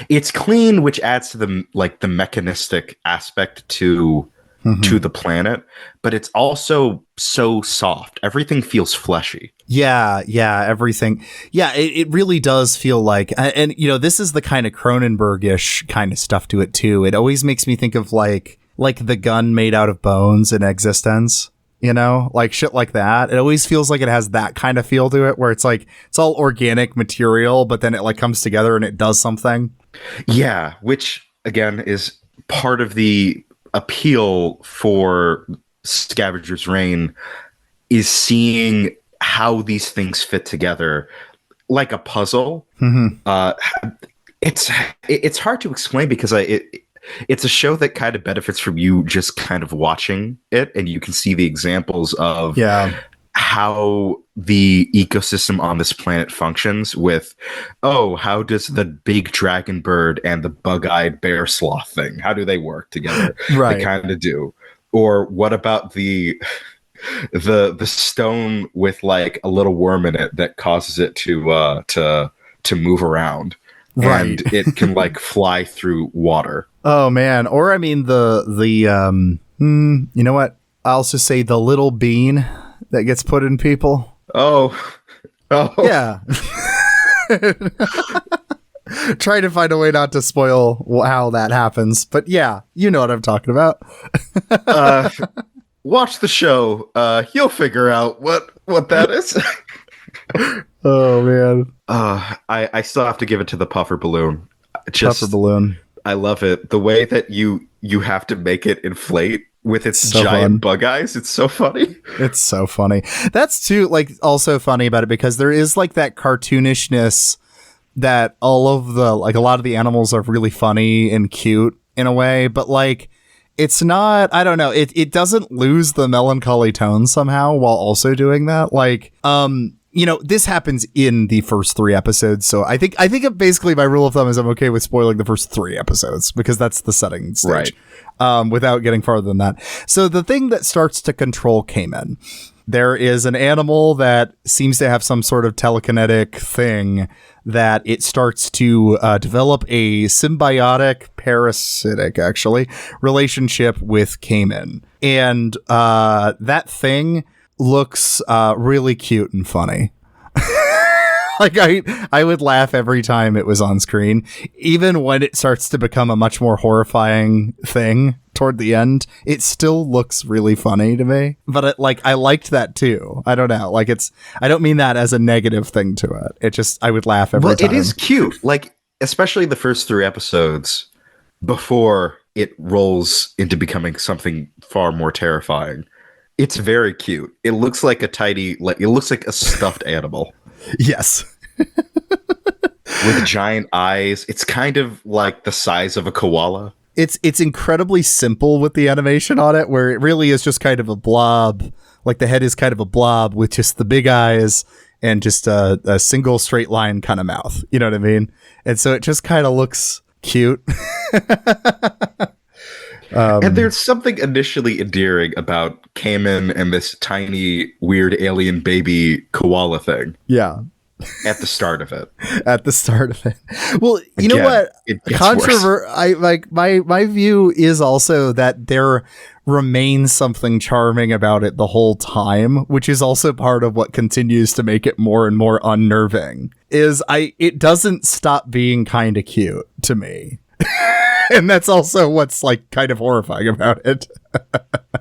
it's clean, which adds to the mechanistic aspect to the planet, but it's also so soft. Everything feels fleshy. Yeah, everything. Yeah, it really does feel like, and this is the kind of Cronenberg-ish kind of stuff to it too. It always makes me think of like the gun made out of bones in Existence, like shit like that. It always feels like it has that kind of feel to it, where it's like it's all organic material, but then it like comes together and it does something. Yeah, which again is part of the appeal for Scavengers Reign, is seeing how these things fit together like a puzzle. It's hard to explain because it's a show that kind of benefits from you just kind of watching it, and you can see the examples of how the ecosystem on this planet functions with, how does the big dragon bird and the bug-eyed bear sloth thing, how do they work together? Right. They kind of do. Or what about the stone with like a little worm in it that causes it to move around, right? And it can like fly through water. Oh man! Or I mean you know what? I'll just say the little bean that gets put in people. Oh, yeah. Trying to find a way not to spoil how that happens, but yeah, you know what I'm talking about. Watch the show. You'll figure out what that is. Oh man. I still have to give it to the puffer balloon. Puffer balloon. I love it. The way that you have to make it inflate with its so giant bug eyes. It's so funny. It's so funny. That's too like also funny about it because there is like that cartoonishness that all of the like a lot of the animals are really funny and cute in a way, but like it's not, I don't know, it doesn't lose the melancholy tone somehow while also doing that. Like, this happens in the first 3 episodes. So I think basically my rule of thumb is I'm okay with spoiling the first 3 episodes because that's the setting stage, right? Without getting farther than that. So the thing that starts to control Cayman, there is an animal that seems to have some sort of telekinetic thing that it starts to develop a symbiotic, parasitic, actually, relationship with Cayman. And that thing looks really cute and funny. Like I would laugh every time it was on screen, even when it starts to become a much more horrifying thing toward the end. It still looks really funny to me, but I liked that too. I don't know, like I don't mean that as a negative thing to it. It just I would laugh every time. It is cute, like especially the first 3 episodes before it rolls into becoming something far more terrifying. It's very cute. It looks like it looks like a stuffed animal. Yes. With giant eyes. It's kind of like the size of a koala. It's incredibly simple with the animation on it, where it really is just kind of a blob. Like the head is kind of a blob with just the big eyes and just a single straight line kind of mouth. You know what I mean? And so it just kind of looks cute. And there's something initially endearing about Cayman and this tiny, weird alien baby koala thing. Yeah. At the start of it. Well, you know what? I like my view is also that there remains something charming about it the whole time, which is also part of what continues to make it more and more unnerving. It doesn't stop being kind of cute to me. And that's also what's like kind of horrifying about it.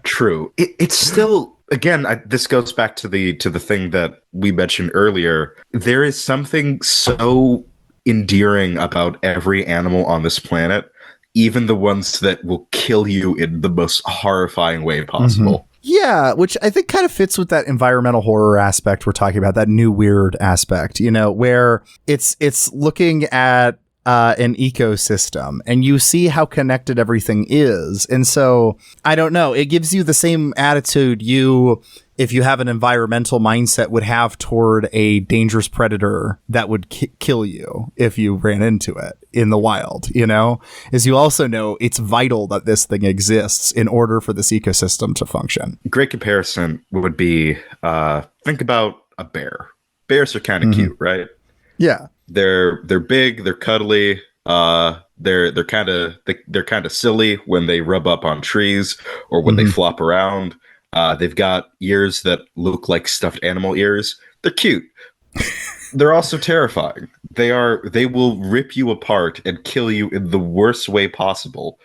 True. It's still, again, this goes back to the thing that we mentioned earlier. There is something so endearing about every animal on this planet, even the ones that will kill you in the most horrifying way possible. Mm-hmm. Yeah, which I think kind of fits with that environmental horror aspect we're talking about, that new weird aspect, where it's looking at an ecosystem and you see how connected everything is. And so I don't know, it gives you the same attitude if you have an environmental mindset, would have toward a dangerous predator that would kill you if you ran into it in the wild, as you also know, it's vital that this thing exists in order for this ecosystem to function. Great comparison would be, think about a bear. Bears are kind of cute, right? Yeah. They're big, they're cuddly, They're kind of silly when they rub up on trees or when they flop around. They've got ears that look like stuffed animal ears. They're cute. They're also terrifying. They will rip you apart and kill you in the worst way possible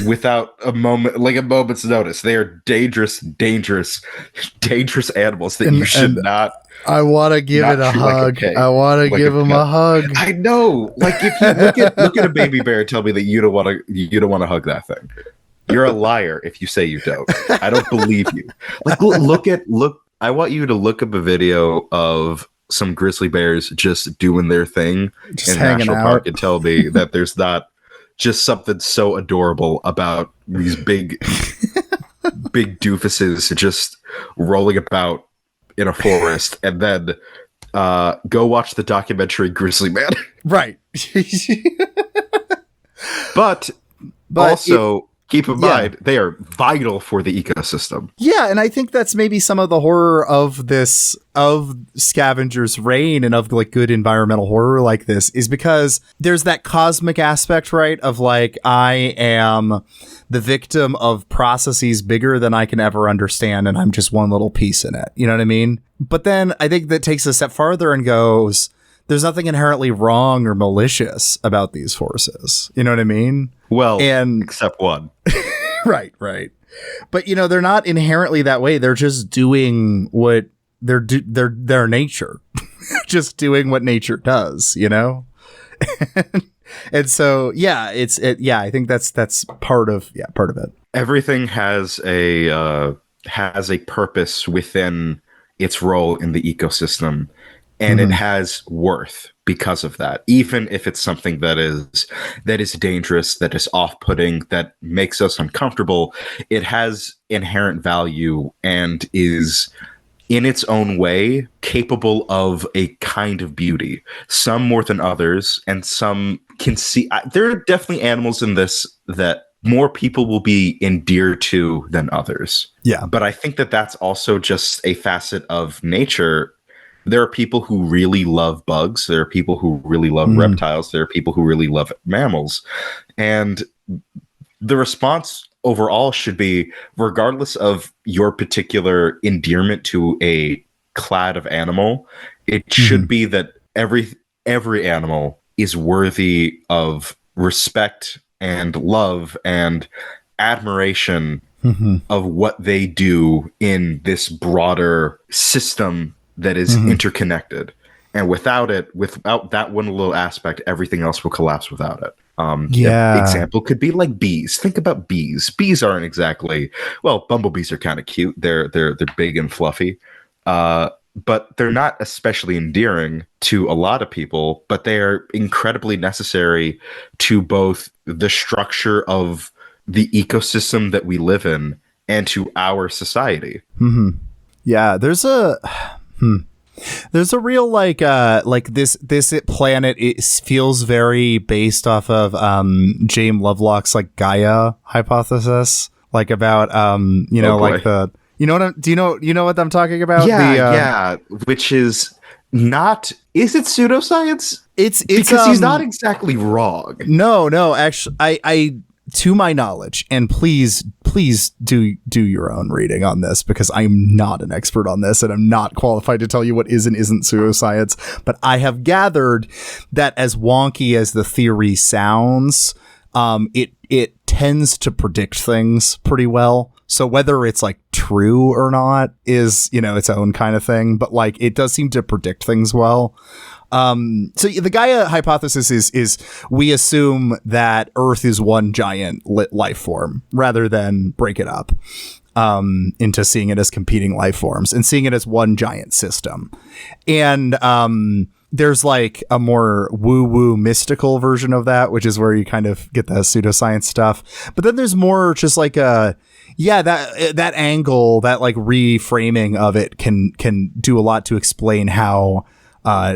without a moment's notice. They are dangerous animals that you should not. I want to give it a hug. Like I want to give him a hug. I know. Like if you look at a baby bear and tell me that you don't want to hug that thing. You're a liar if you say you don't. I don't believe you. Like look. I want you to look up a video of some grizzly bears just doing their thing just in National Park and tell me that there's not just something so adorable about these big doofuses just rolling about in a forest, and then go watch the documentary Grizzly Man. Right. but also keep in mind, they are vital for the ecosystem. Yeah, and I think that's maybe some of the horror of Scavengers Reign and of like good environmental horror like this is because there's that cosmic aspect, right? Of like, I am the victim of processes bigger than I can ever understand, and I'm just one little piece in it. You know what I mean? But then I think that takes a step farther and goes, there's nothing inherently wrong or malicious about these forces. You know what I mean? Well, except one. Right. But, they're not inherently that way. They're just doing what their nature, just doing what nature does, And so, I think that's part of it. Everything has a purpose within its role in the ecosystem. And it has worth because of that, even if it's something that is dangerous, that is off-putting, that makes us uncomfortable. It has inherent value and is, in its own way, capable of a kind of beauty. Some more than others, and some can see. There are definitely animals in this that more people will be endeared to than others. Yeah, but I think that that's also just a facet of nature. There are people who really love bugs. There are people who really love reptiles. There are people who really love mammals. And the response overall should be, regardless of your particular endearment to a clade of animal, it should be that every animal is worthy of respect and love and admiration of what they do in this broader system that is interconnected, and without that one little aspect, everything else will collapse without it. An example could be like bees. Think about bees. Bees aren't exactly, well, bumblebees are kind of cute. They're big and fluffy, but they're not especially endearing to a lot of people. But they are incredibly necessary to both the structure of the ecosystem that we live in and to our society. Yeah, there's a real like this planet, it feels very based off of James Lovelock's like Gaia hypothesis, like about like the do you know what I'm talking about? Yeah, which is not, is it pseudoscience? It's because he's not exactly wrong. No, actually, I to my knowledge, and please do your own reading on this, because I'm not an expert on this and I'm not qualified to tell you what is and isn't pseudoscience, but I have gathered that as wonky as the theory sounds, it tends to predict things pretty well. So whether it's like true or not is, its own kind of thing, but like it does seem to predict things well. So the Gaia hypothesis is we assume that Earth is one giant life form rather than break it up into seeing it as competing life forms and seeing it as one giant system. And there's like a more woo-woo mystical version of that, which is where you kind of get the pseudoscience stuff. But then there's more just like that angle, that like reframing of it can do a lot to explain how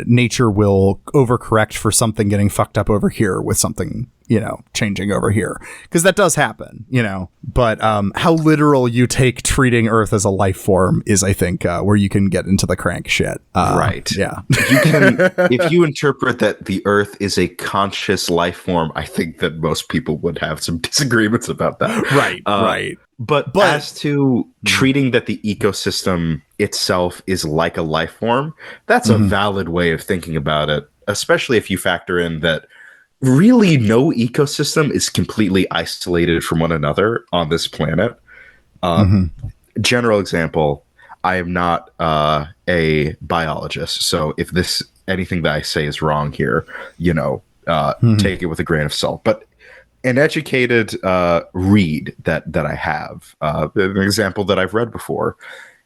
nature will overcorrect for something getting fucked up over here with something, changing over here, because that does happen, but how literal you take treating Earth as a life form is, I think, where you can get into the crank shit. Right. Yeah. You can, if you interpret that the Earth is a conscious life form, I think that most people would have some disagreements about that. Right. Right. But as to treating that the ecosystem itself is like a life form, that's a valid way of thinking about it, especially if you factor in that really no ecosystem is completely isolated from one another on this planet. General example, I am not a biologist, so if anything that I say is wrong here, take it with a grain of salt. But an educated read that I have, an example that I've read before,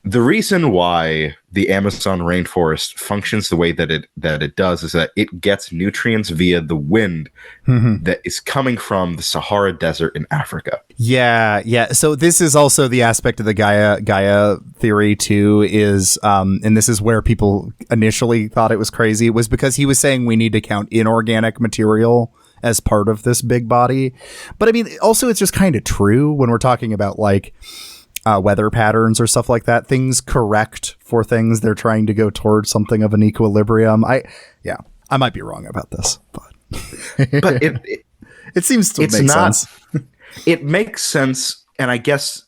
the reason why the Amazon rainforest functions the way that it does is that it gets nutrients via the wind that is coming from the Sahara Desert in Africa. Yeah. So this is also the aspect of the Gaia theory too, is and this is where people initially thought it was crazy, was because he was saying we need to count inorganic material as part of this big body. But I mean, also it's just kind of true when we're talking about like weather patterns or stuff like that. Things correct for things. They're trying to go towards something of an equilibrium. I might be wrong about this, but it seems to make sense. It makes sense. And I guess,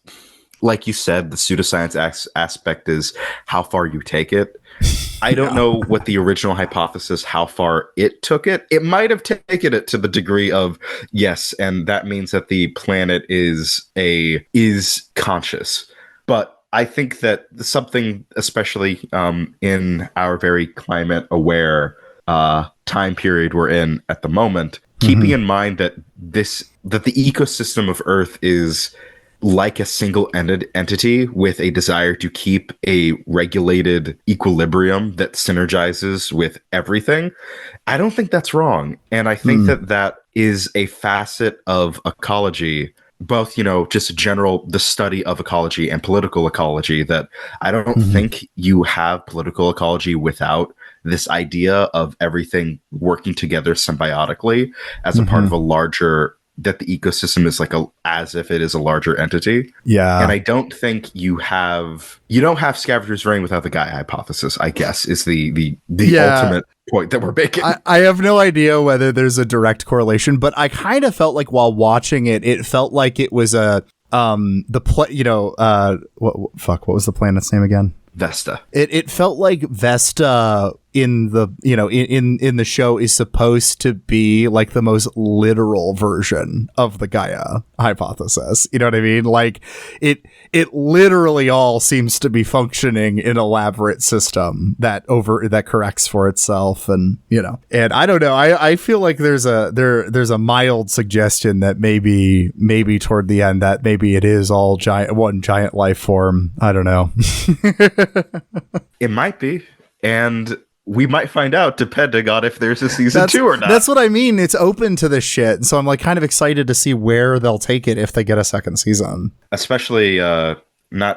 like you said, the pseudoscience aspect is how far you take it. I don't know what the original hypothesis, how far it took it. It might have taken it to the degree of, yes, and that means that the planet is conscious. But I think that something, especially in our very climate aware time period we're in at the moment, keeping in mind that the ecosystem of Earth is like a single-ended entity with a desire to keep a regulated equilibrium that synergizes with everything, I don't think that's wrong. And I think that is a facet of ecology, both, just the study of ecology and political ecology, that I don't think you have political ecology without this idea of everything working together symbiotically as a part of a larger, that the ecosystem is as if it is a larger entity. Yeah. And I don't think you don't have Scavengers Reign without the Gaia Hypothesis, I guess, is the ultimate point that we're making. I have no idea whether there's a direct correlation, but I kind of felt like while watching it, it felt like it was what was the planet's name again? Vesta. It felt like Vesta in the in the show is supposed to be like the most literal version of the Gaia Hypothesis. You know what I mean? Like it literally all seems to be functioning in an elaborate system that corrects for itself, and and I don't know. I feel like there's a mild suggestion that maybe toward the end that maybe it is all one giant life form. I don't know. It might be, and we might find out depending on if there's a season 2 or not. That's what I mean. It's open to this shit. So I'm kind of excited to see where they'll take it if they get a second season. Especially I'm going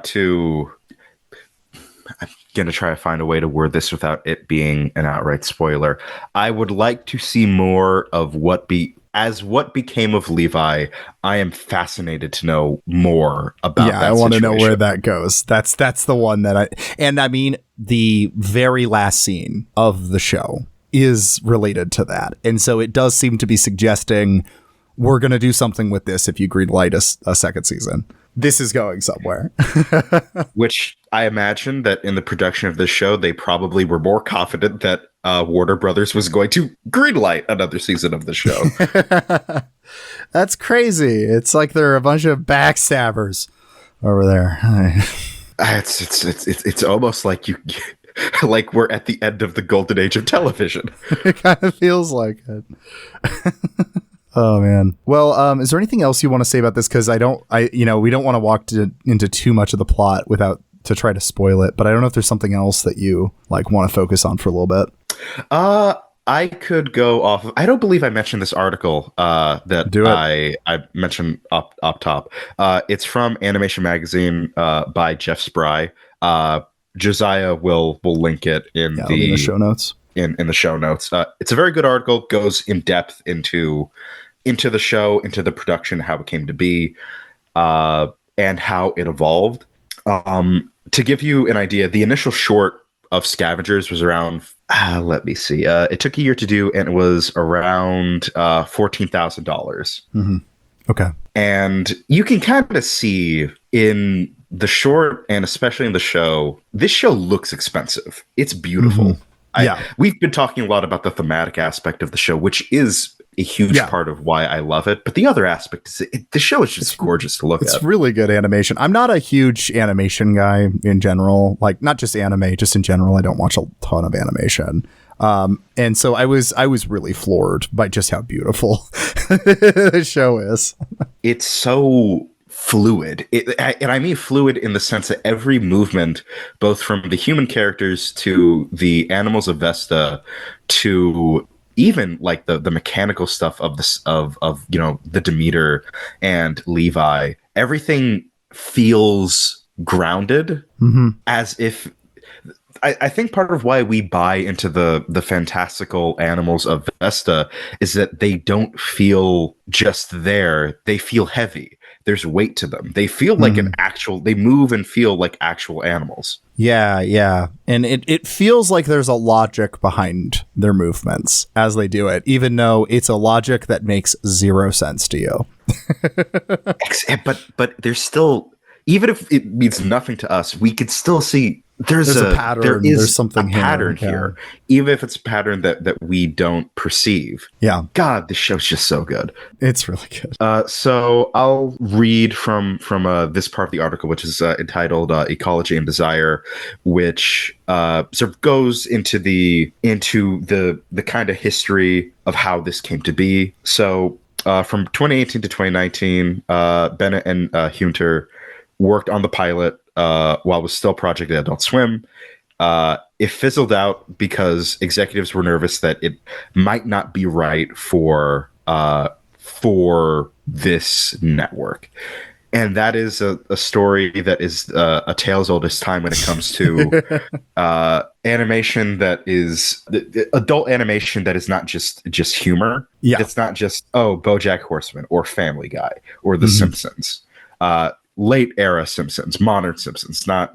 to try to find a way to word this without it being an outright spoiler. I would like to see more of what became of Levi. I am fascinated to know more about that. I want to know where that goes. That's the one that I mean, the very last scene of the show is related to that. And so it does seem to be suggesting we're going to do something with this if you greenlight a second season. This is going somewhere. Which I imagine that in the production of this show, they probably were more confident that Warner Brothers was going to greenlight another season of the show. That's crazy. It's like there are a bunch of backstabbers over there. It's almost like like we're at the end of the golden age of television. It kind of feels like it. Oh man. Well, is there anything else you want to say about this? Because we don't want to walk into too much of the plot to try to spoil it. But I don't know if there's something else that you want to focus on for a little bit. I could go off of, I don't believe I mentioned this article I mentioned up top. It's from Animation Magazine by Jeff Spry. Josiah will link it in the show notes. In the show notes. It's a very good article, goes in depth into into the show, into the production, how it came to be, and how it evolved. To give you an idea, the initial short of Scavengers was around, let me see, it took a year to do, and it was around $14,000. Mm-hmm. Okay. And you can kind of see in the short, and especially in the show, this show looks expensive. It's beautiful. Yeah. We've been talking a lot about the thematic aspect of the show, which is a huge part of why I love it. But the other aspect is the show is just gorgeous to look at. It's really good animation. I'm not a huge animation guy in general, like not just anime, just in general. I don't watch a ton of animation. And so I was really floored by just how beautiful the show is. It's so fluid. And I mean fluid in the sense that every movement, both from the human characters to the animals of Vesta to even like the mechanical stuff of this of the Demeter and Levi, everything feels grounded, as if I think part of why we buy into the fantastical animals of Vesta is that they don't feel just there. They feel heavy. There's weight to them. They feel like they move and feel like actual animals. Yeah. And it feels like there's a logic behind their movements as they do it, even though it's a logic that makes zero sense to you. But there's still, even if it means nothing to us, we could still see there's a pattern. There's something a pattern here, even if it's a pattern that we don't perceive. Yeah. God, this show's just so good. It's really good. So I'll read from this part of the article, which is entitled "Ecology and Desire," which sort of goes into the kind of history of how this came to be. So from 2018 to 2019, Bennett and Hunter worked on the pilot while it was still project at Adult Swim. It fizzled out because executives were nervous that it might not be right for this network. And that is a story that is a tale as old as time when it comes to animation that is adult animation that is not just humor. Yeah. It's not just, BoJack Horseman or Family Guy or The Simpsons. Late era Simpsons, modern Simpsons, not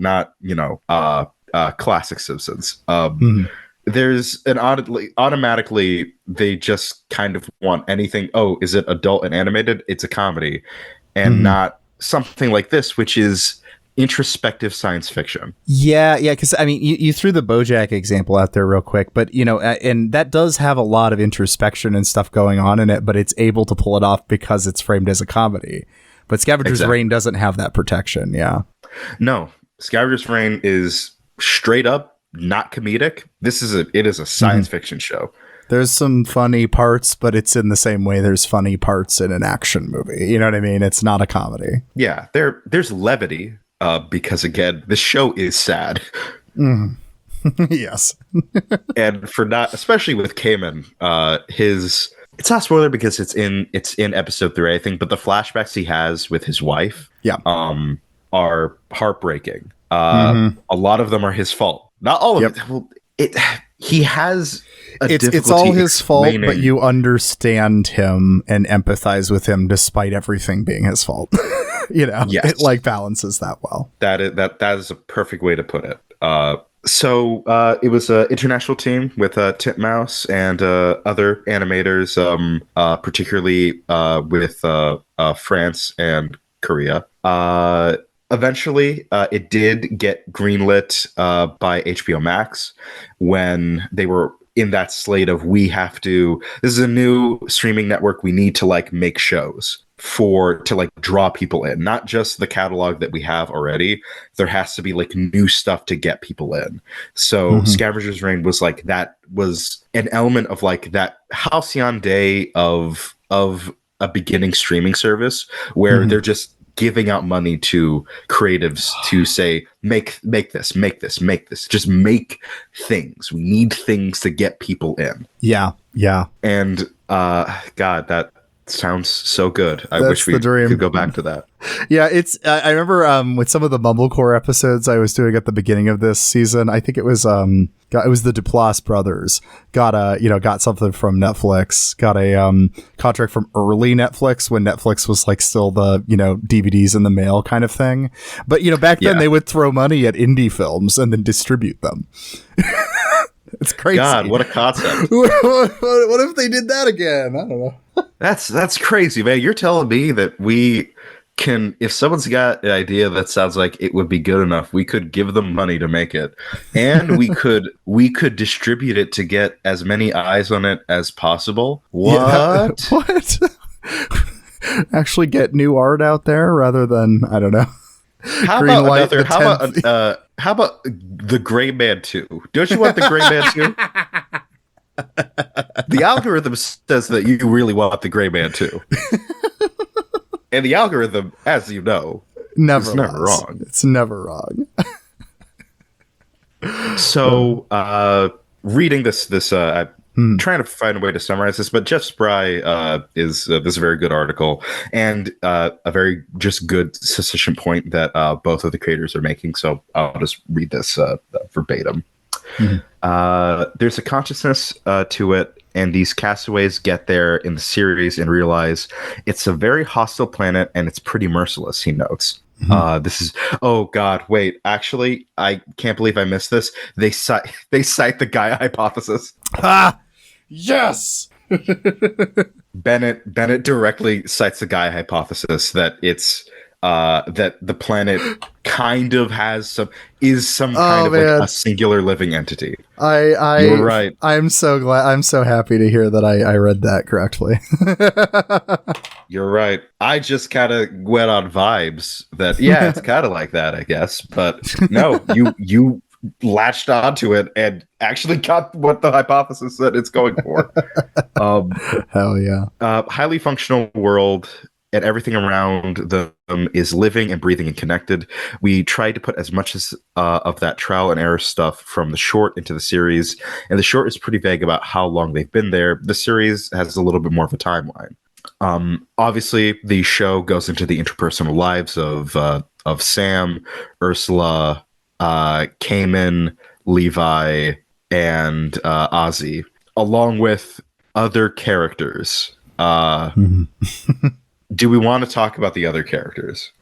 classic Simpsons. There's an automatically they just kind of want anything. Oh, is it adult and animated? It's a comedy, and not something like this, which is introspective science fiction. Yeah. Because I mean, you threw the BoJack example out there real quick, but and that does have a lot of introspection and stuff going on in it, but it's able to pull it off because it's framed as a comedy. But Scavengers Reign doesn't have that protection, yeah. No, Scavengers Reign is straight up not comedic. It is a science fiction show. There's some funny parts, but it's in the same way there's funny parts in an action movie. You know what I mean? It's not a comedy. Yeah, there's levity because again, the show is sad. Yes. And especially with Cayman, it's not a spoiler because it's in episode 3, I think, but the flashbacks he has with his wife are heartbreaking. A lot of them are his fault. Not all of it. Well, he has it's all his fault, but you understand him and empathize with him despite everything being his fault. Yes. It like balances that well. That is a perfect way to put it. So it was an international team with Titmouse and other animators, particularly with France and Korea. Eventually, it did get greenlit by HBO Max when they were in that slate of this is a new streaming network. We need to make shows to draw people in, not just the catalog that we have already. There has to be new stuff to get people in. So Scavengers Reign was that was an element of that halcyon day of a beginning streaming service where they're just giving out money to creatives to say, make this, just make things. We need things to get people in. Yeah. And God, Sounds so good. I That's wish we the dream. could go back to that. Yeah, it's. I remember with some of the Mumblecore episodes I was doing at the beginning of this season. I think it was it was the Duplass brothers got something from Netflix. Got a contract from early Netflix when Netflix was like still the DVDs in the mail kind of thing. But back then they would throw money at indie films and then distribute them. It's crazy. God, what a concept. What if they did that again? I don't know. That's crazy, man. You're telling me that we can, if someone's got an idea that sounds like it would be good enough, we could give them money to make it, and we could distribute it to get as many eyes on it as possible. What? Yeah, what? Actually, get new art out there rather than I don't know. How about the Gray Man 2? Don't you want the Gray Man 2? The algorithm says that you really want the Gray Man 2. And the algorithm, as you know, is never wrong. It's never wrong. So, reading this, I'm trying to find a way to summarize this, but Jeff Spry is this is a very good article and a very just good sufficient point that both of the creators are making. So I'll just read this verbatim. There's a consciousness to it, and these castaways get there in the series and realize it's a very hostile planet and it's pretty merciless, he notes. This is, oh god, wait, actually, I can't believe I missed this. They cite the Gaia Hypothesis. Ah, yes. Bennett directly cites the Gaia Hypothesis that it's that the planet kind of has some kind of like a singular living entity. You're right. I'm so glad. I'm so happy to hear that I read that correctly. You're right. I just kind of went on vibes that it's kind of like that, I guess. But no, you latched onto it and actually got what the hypothesis said it's going for. Hell yeah. Highly functional world. And everything around them is living and breathing and connected. We tried to put as much as of that trial and error stuff from the short into the series, and the short is pretty vague about how long they've been there. The series has a little bit more of a timeline. Obviously, the show goes into the interpersonal lives of Sam, Ursula, Cayman, Levi, and Ozzy, along with other characters. Do we want to talk about the other characters?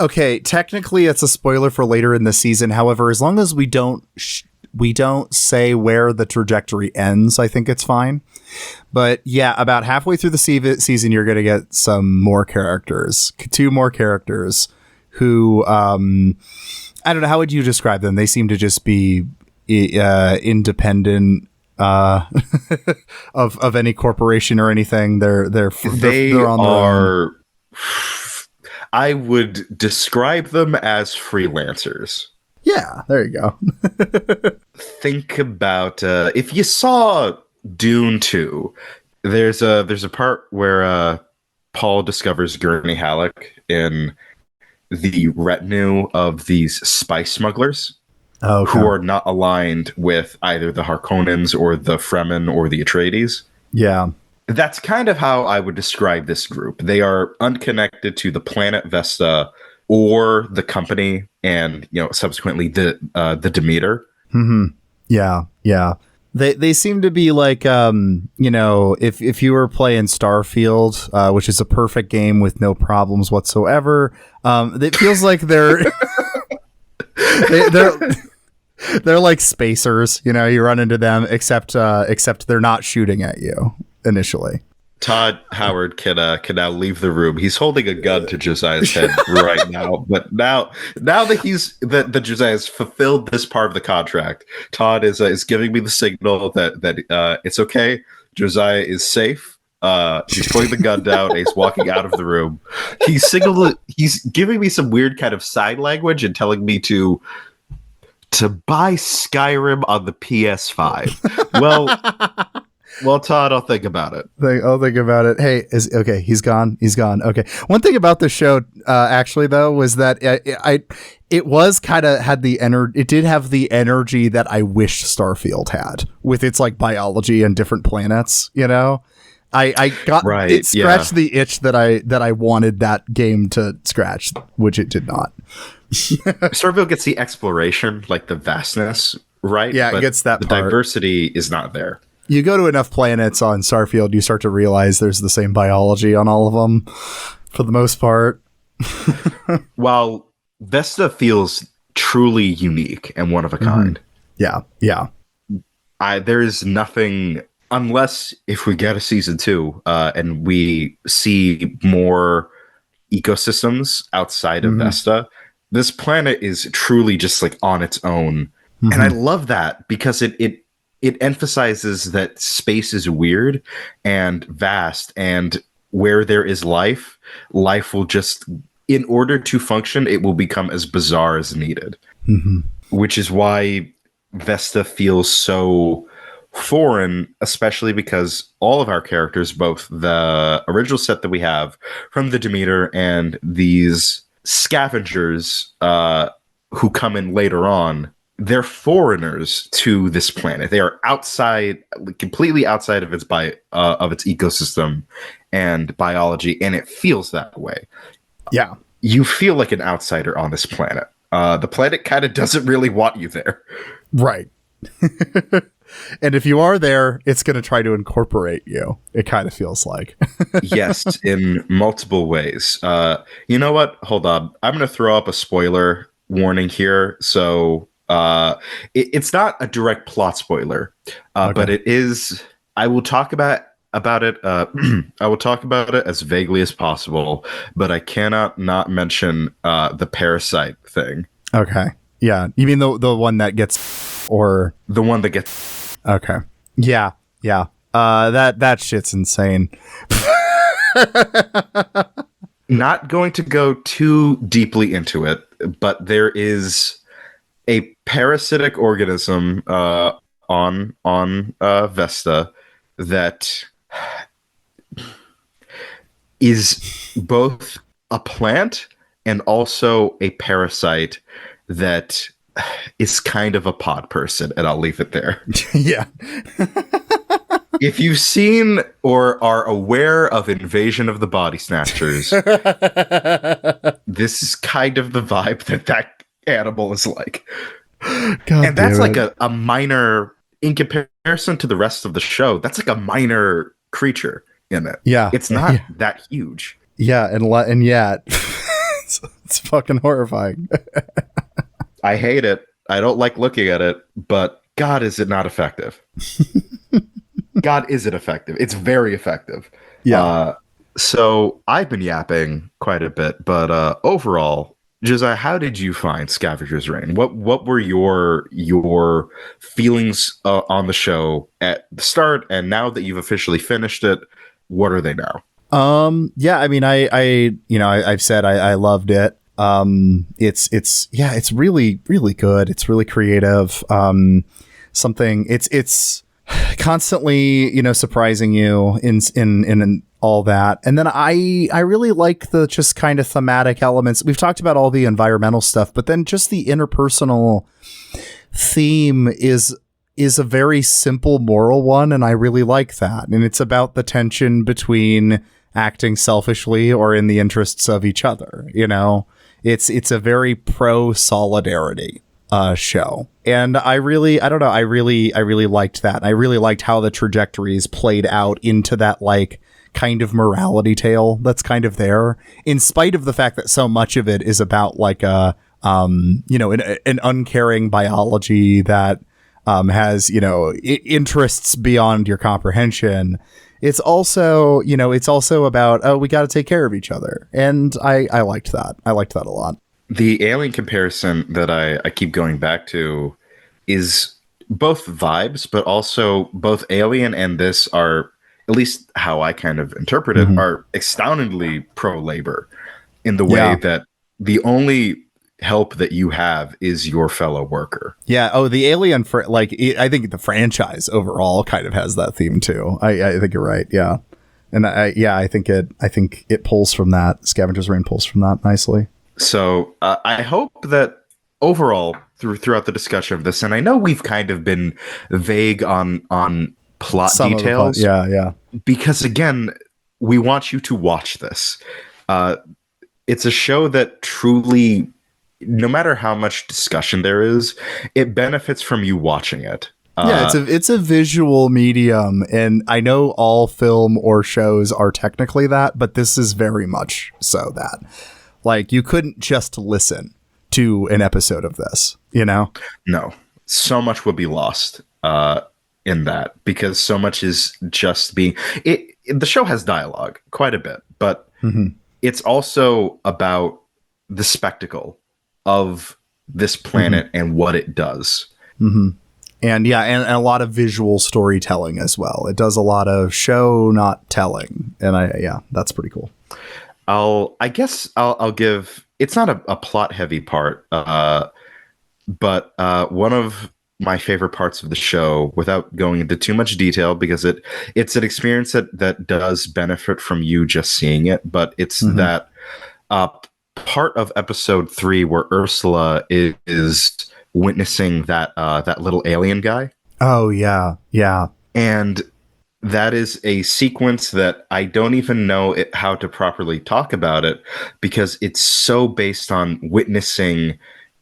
Okay, technically it's a spoiler for later in the season. However, as long as we don't say where the trajectory ends, I think it's fine. But yeah, about halfway through the season, you're going to get some more characters, 2 more characters who, I don't know, how would you describe them? They seem to just be independent of any corporation or anything. They're on their own. I would describe them as freelancers. Yeah, there you go. Think about if you saw Dune 2, there's a part where Paul discovers Gurney Halleck in the retinue of these spice smugglers. Okay. Who are not aligned with either the Harkonnens or the Fremen or the Atreides. Yeah. That's kind of how I would describe this group. They are unconnected to the planet Vesta or the company and, subsequently the Demeter. Mm-hmm. Yeah. Yeah. They seem to be like, if you were playing Starfield, which is a perfect game with no problems whatsoever, it feels like they're... They're like spacers, you run into them, except they're not shooting at you initially. Todd Howard can now leave the room. He's holding a gun to Josiah's head right now, but now that Josiah has fulfilled this part of the contract, Todd is giving me the signal that it's okay. Josiah is safe. He's putting the gun down and he's walking out of the room. He's giving me some weird kind of sign language and telling me to buy Skyrim on the PS5. Well, Todd, I'll think about it. I'll think about it. Hey, okay, he's gone. Okay. One thing about the show, actually, though, was that it was kind of had the it did have the energy that I wished Starfield had with its like biology and different planets, I got Right, it scratched the itch that I wanted that game to scratch, which it did not. Starfield gets the exploration, like the vastness, right? Yeah, it but gets that the part. diversity is not there. You go to enough planets on Starfield, you start to realize there's the same biology on all of them, for the most part. While Vesta feels truly unique and one of a kind. Yeah, yeah. There is nothing, unless if we get a season 2 and we see more ecosystems outside of Vesta, this planet is truly just like on its own. And I love that because it emphasizes that space is weird and vast, and where there is life will just, in order to function, it will become as bizarre as needed. Which is why Vesta feels so foreign, especially because all of our characters, both the original set that we have from the Demeter and these scavengers who come in later on, they're foreigners to this planet. They are outside, completely outside of its ecosystem and biology, and it feels that way. Yeah. You feel like an outsider on this planet. The planet kind of doesn't really want you there. Right. And if you are there, it's going to try to incorporate you. It kind of feels like. Yes, in multiple ways. You know what? Hold on. I'm going to throw up a spoiler warning here. So it's not a direct plot spoiler, but it is. I will talk about it. I will talk about it as vaguely as possible, but I cannot not mention the parasite thing. Okay. Yeah. You mean the one that gets, or the one that gets? Okay. Yeah. Yeah. That shit's insane. Not going to go too deeply into it, but there is a parasitic organism on Vesta that is both a plant and also a parasite that is kind of a pod person, and I'll leave it there. Yeah. If you've seen or are aware of Invasion of the Body Snatchers, this is kind of the vibe that animal is like. God, and that's like a minor, in comparison to the rest of the show, that's like a minor creature in it. Yeah. It's not that huge. Yeah, and yet it's fucking horrifying. I hate it. I don't like looking at it, but God, is it not effective? God, is it effective? It's very effective. Yeah. So I've been yapping quite a bit, but overall, Josiah, how did you find Scavengers Reign? What were your feelings on the show at the start, and now that you've officially finished it, what are they now? Yeah, I mean, I've said I loved it. It's really, really good. It's really creative. It's constantly, surprising you in all that. And then I really like the just kind of thematic elements. We've talked about all the environmental stuff, but then just the interpersonal theme is a very simple moral one. And I really like that. And it's about the tension between acting selfishly or in the interests of each other. It's a very pro solidarity show. And I really liked that. I really liked how the trajectories played out into that like kind of morality tale that's kind of there, in spite of the fact that so much of it is about like an uncaring biology that has, interests beyond your comprehension. It's also about, we got to take care of each other. And I liked that. I liked that a lot. The alien comparison that I keep going back to is both vibes, but also both Alien and this are, at least how I kind of interpret it, are astoundingly pro-labor in the way that the only help that you have is your fellow worker. Yeah. Oh, the Alien, I think the franchise overall kind of has that theme too. I think you're right. Yeah. And I think it pulls from that. Scavengers Reign pulls from that nicely. So I hope that overall throughout the discussion of this, and I know we've kind of been vague on plot Some of the details. yeah. Because again, we want you to watch this. It's a show that truly, no matter how much discussion there is, it benefits from you watching it. Yeah, it's a visual medium, and I know all film or shows are technically that, but this is very much so that. Like, you couldn't just listen to an episode of this, you know? No, so much would be lost in that, because so much is just being the show has dialogue quite a bit, but it's also about the spectacle of this planet and what it does. And yeah, and a lot of visual storytelling as well. It does a lot of show, not telling. And that's pretty cool. I'll give, it's not a plot heavy part, but one of my favorite parts of the show, without going into too much detail, because it's an experience that does benefit from you just seeing it, but it's that part of episode 3 where Ursula is witnessing that little alien guy. Oh yeah. And that is a sequence that I don't even know how to properly talk about it, because it's so based on witnessing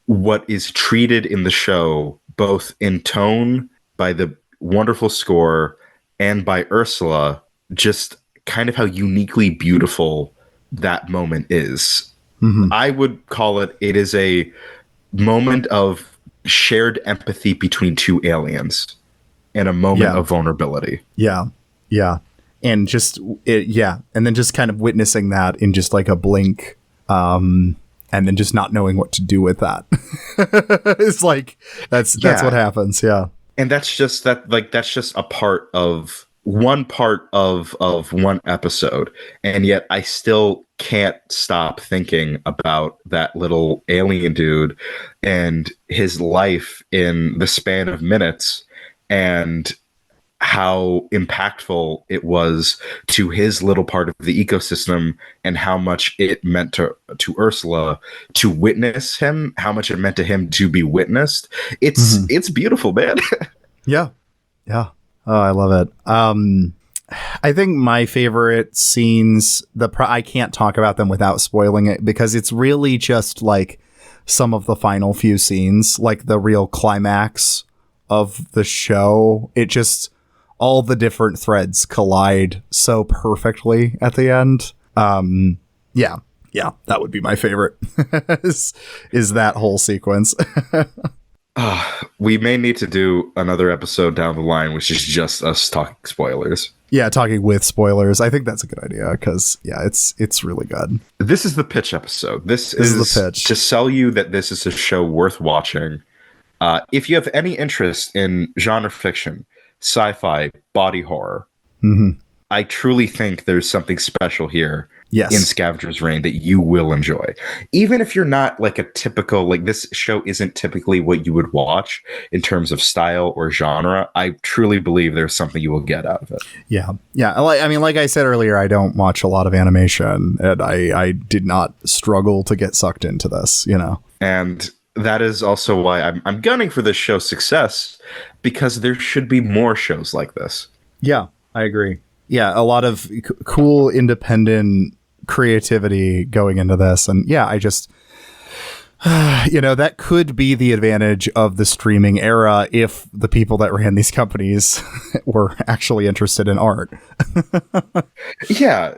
what is treated in the show, both in tone by the wonderful score and by Ursula, just kind of how uniquely beautiful that moment is. I would call it is a moment of shared empathy between two aliens and a moment of vulnerability. Yeah. And just and then just kind of witnessing that in just like a blink, and then just not knowing what to do with that. It's like that's what happens. Yeah. And that's just a part of one episode, and yet I still can't stop thinking about that little alien dude and his life in the span of minutes, and how impactful it was to his little part of the ecosystem, and how much it meant to Ursula to witness him, how much it meant to him to be witnessed. It's beautiful, man. Yeah. Oh, I love it. I think my favorite scenes, I can't talk about them without spoiling it, because it's really just like some of the final few scenes, like the real climax of the show. It just, all the different threads collide so perfectly at the end. Yeah, that would be my favorite is that whole sequence. We may need to do another episode down the line, which is just us talking spoilers. Yeah, talking with spoilers. I think that's a good idea, because it's really good. This is the pitch episode. This is the pitch to sell you that this is a show worth watching. If you have any interest in genre fiction, sci-fi, body horror, I truly think there's something special here. Yes. In Scavengers Reign that you will enjoy. Even if you're not like a typical, like this show isn't typically what you would watch in terms of style or genre, I truly believe there's something you will get out of it. Yeah. I mean, like I said earlier, I don't watch a lot of animation, and I did not struggle to get sucked into this, you know. And that is also why I'm gunning for this show's success, because there should be more shows like this. Yeah, I agree. Yeah, a lot of cool independent creativity going into this. And yeah, I just, that could be the advantage of the streaming era if the people that ran these companies were actually interested in art. Yeah,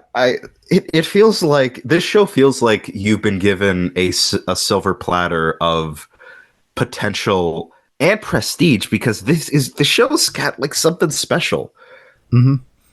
it feels like this show feels like you've been given a silver platter of potential and prestige, because the show's got like something special.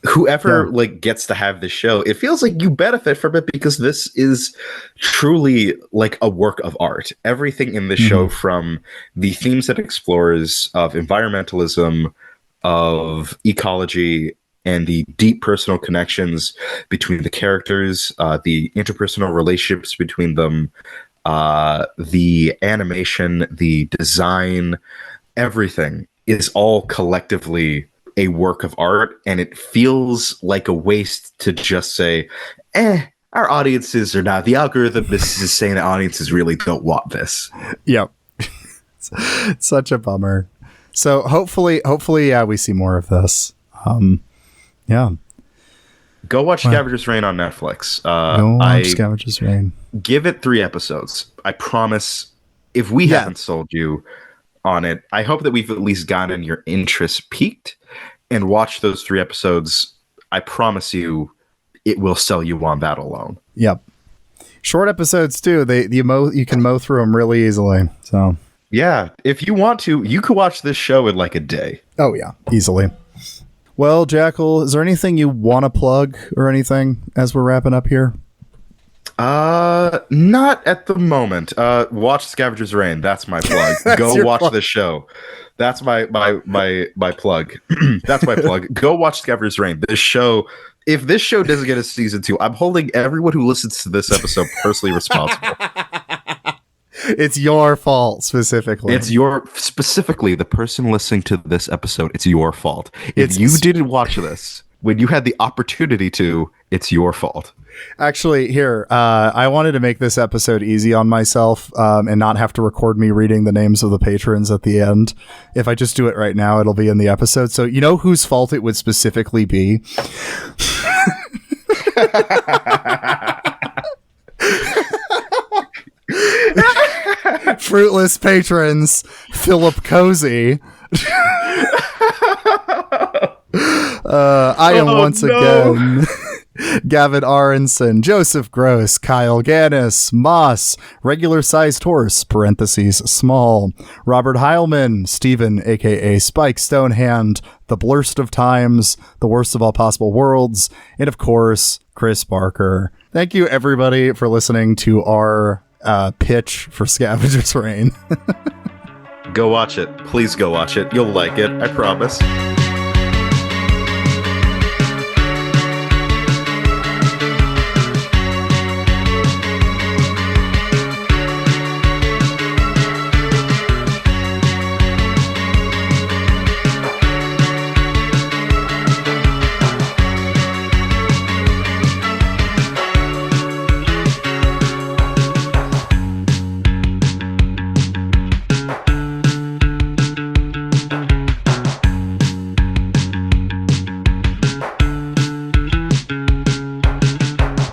Whoever like gets to have this show, it feels like you benefit from it, because this is truly like a work of art. Everything in the show, from the themes it explores of environmentalism, of ecology, and the deep personal connections between the characters, the interpersonal relationships between them, the animation, the design, everything is all collectively a work of art, and it feels like a waste to just say, our audiences are not, the algorithm is saying that audiences really don't want this. Yep. Such a bummer. So hopefully, we see more of this. Yeah. Go watch Scavengers Reign on Netflix. Go watch Scavengers Reign. Give it 3 episodes. I promise. If we haven't sold you on it, I hope that we've at least gotten your interest peaked, and watch those 3 episodes. I promise you, it will sell you on that alone. Yep. Short episodes too. You can mow through them really easily. So yeah, if you want to, you could watch this show in like a day. Oh yeah, easily. Well, Jackal, is there anything you want to plug or anything as we're wrapping up here? Not at the moment. Watch Scavengers Reign. That's my plug. Go watch the show. That's my plug. That's my plug. Go watch Scavengers Reign. This show. If this show doesn't get a season 2, I'm holding everyone who listens to this episode personally responsible. It's your fault specifically. Specifically the person listening to this episode. It's your fault. If you didn't watch this when you had the opportunity to, it's your fault. Actually, here, I wanted to make this episode easy on myself and not have to record me reading the names of the patrons at the end. If I just do it right now, it'll be in the episode. So you know whose fault it would specifically be? Fruitless patrons, Philip Cozy. I am once again Gavin Aronson, Joseph Gross, Kyle Gannis, Moss, Regular Sized Horse, parentheses, small, Robert Heilman, Stephen, aka Spike Stonehand, The Blurst of Times, The Worst of All Possible Worlds, and of course, Chris Barker. Thank you everybody for listening to our pitch for Scavengers Reign. Go watch it. Please go watch it. You'll like it. I promise.